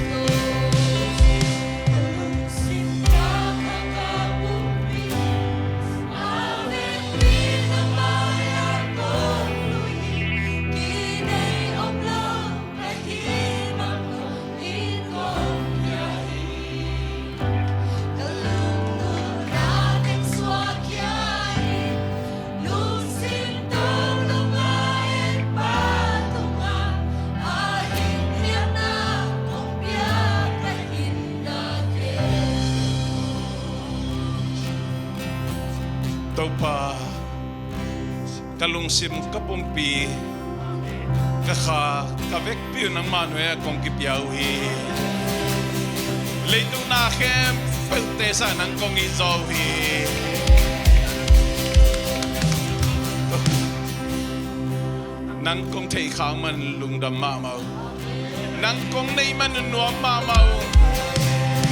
[SPEAKER 2] tau pa kalungsim kapumpi kakha kavek piu ng manwe kong kipiaw hi leitung na khem peltesa ng kong izaw hi nang kong thei khang man lungdam ma mau nang kong nei man nuam ma mau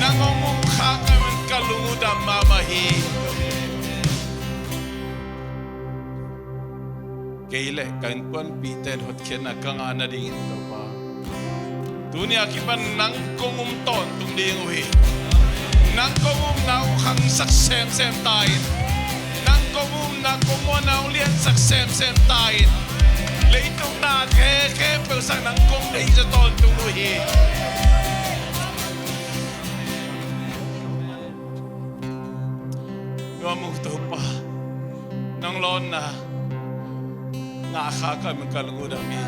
[SPEAKER 2] nang ong khang man kalungudam ma ma hi keile kan pon piten hot kena kang ana ding to pa dunia kipan nang kongum ton tung ding wi nang kongum nau khang sak sem tai nang kongum na kongwa nau lien sak sem tai leitung na ke pe sang nang kong dei za ton tung wi Gamu to pa nang lon na nakaka man kalungudam hi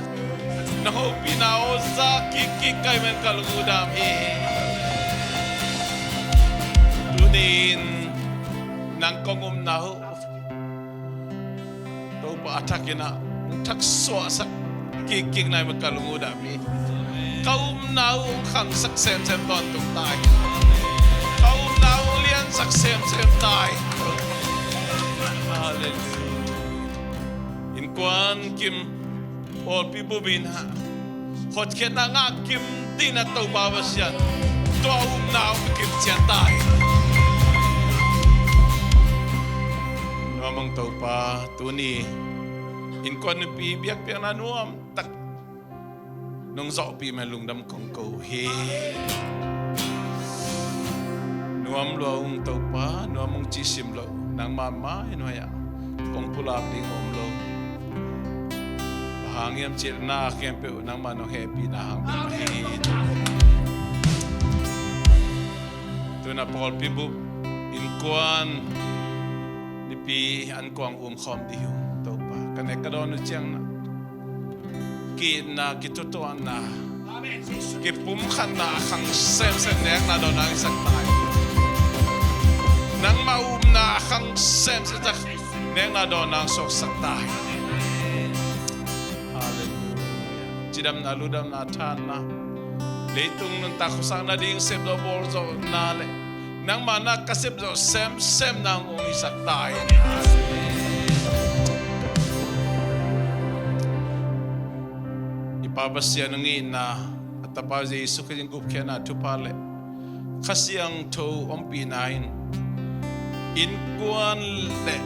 [SPEAKER 2] naho pinao sa kikik kay man kalungudam hi tunin nang kongum nahu to pa atakina tak so sa kikik na makalungu dami kaum nahu khang sak sem don tung tai kaum nahu lian sak sem tai hallelujah in kwan kim all people bin ha hot ket na nga kim tina to bawasyan to nahu kim chen tai Amang tau pa tuni in kon pi biak piang na nuam tak nong zo pi melung dam kong ko he nuam lo ung tau pa nuam ung chi sim lo nang mama ino ya kong pulak ding om lo hangiam chil na kem pe nang mano happy na hang he tu na pol pi bu in kwan pi an kwang khom di hu to pa kanek ka don chiang na ki na ki to to na ki pum khan na khang sem sem nek na don ang sak tai nang maum na khang sem se tak nek na don ang sok sak tai hallelujah jidam na ludam na than na leitung nun ta khusang na ding sem do bor zo na le nang mana kasip zo sem nang ung isak tai ipabasya nang ina at tapaw si Yesu kajing gupkya na tupale kasiyang to ompinain in kuan le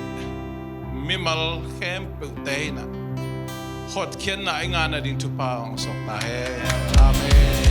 [SPEAKER 2] mimal kempe tay na hot kyan na ingana ding tupaw ang sok tahe amen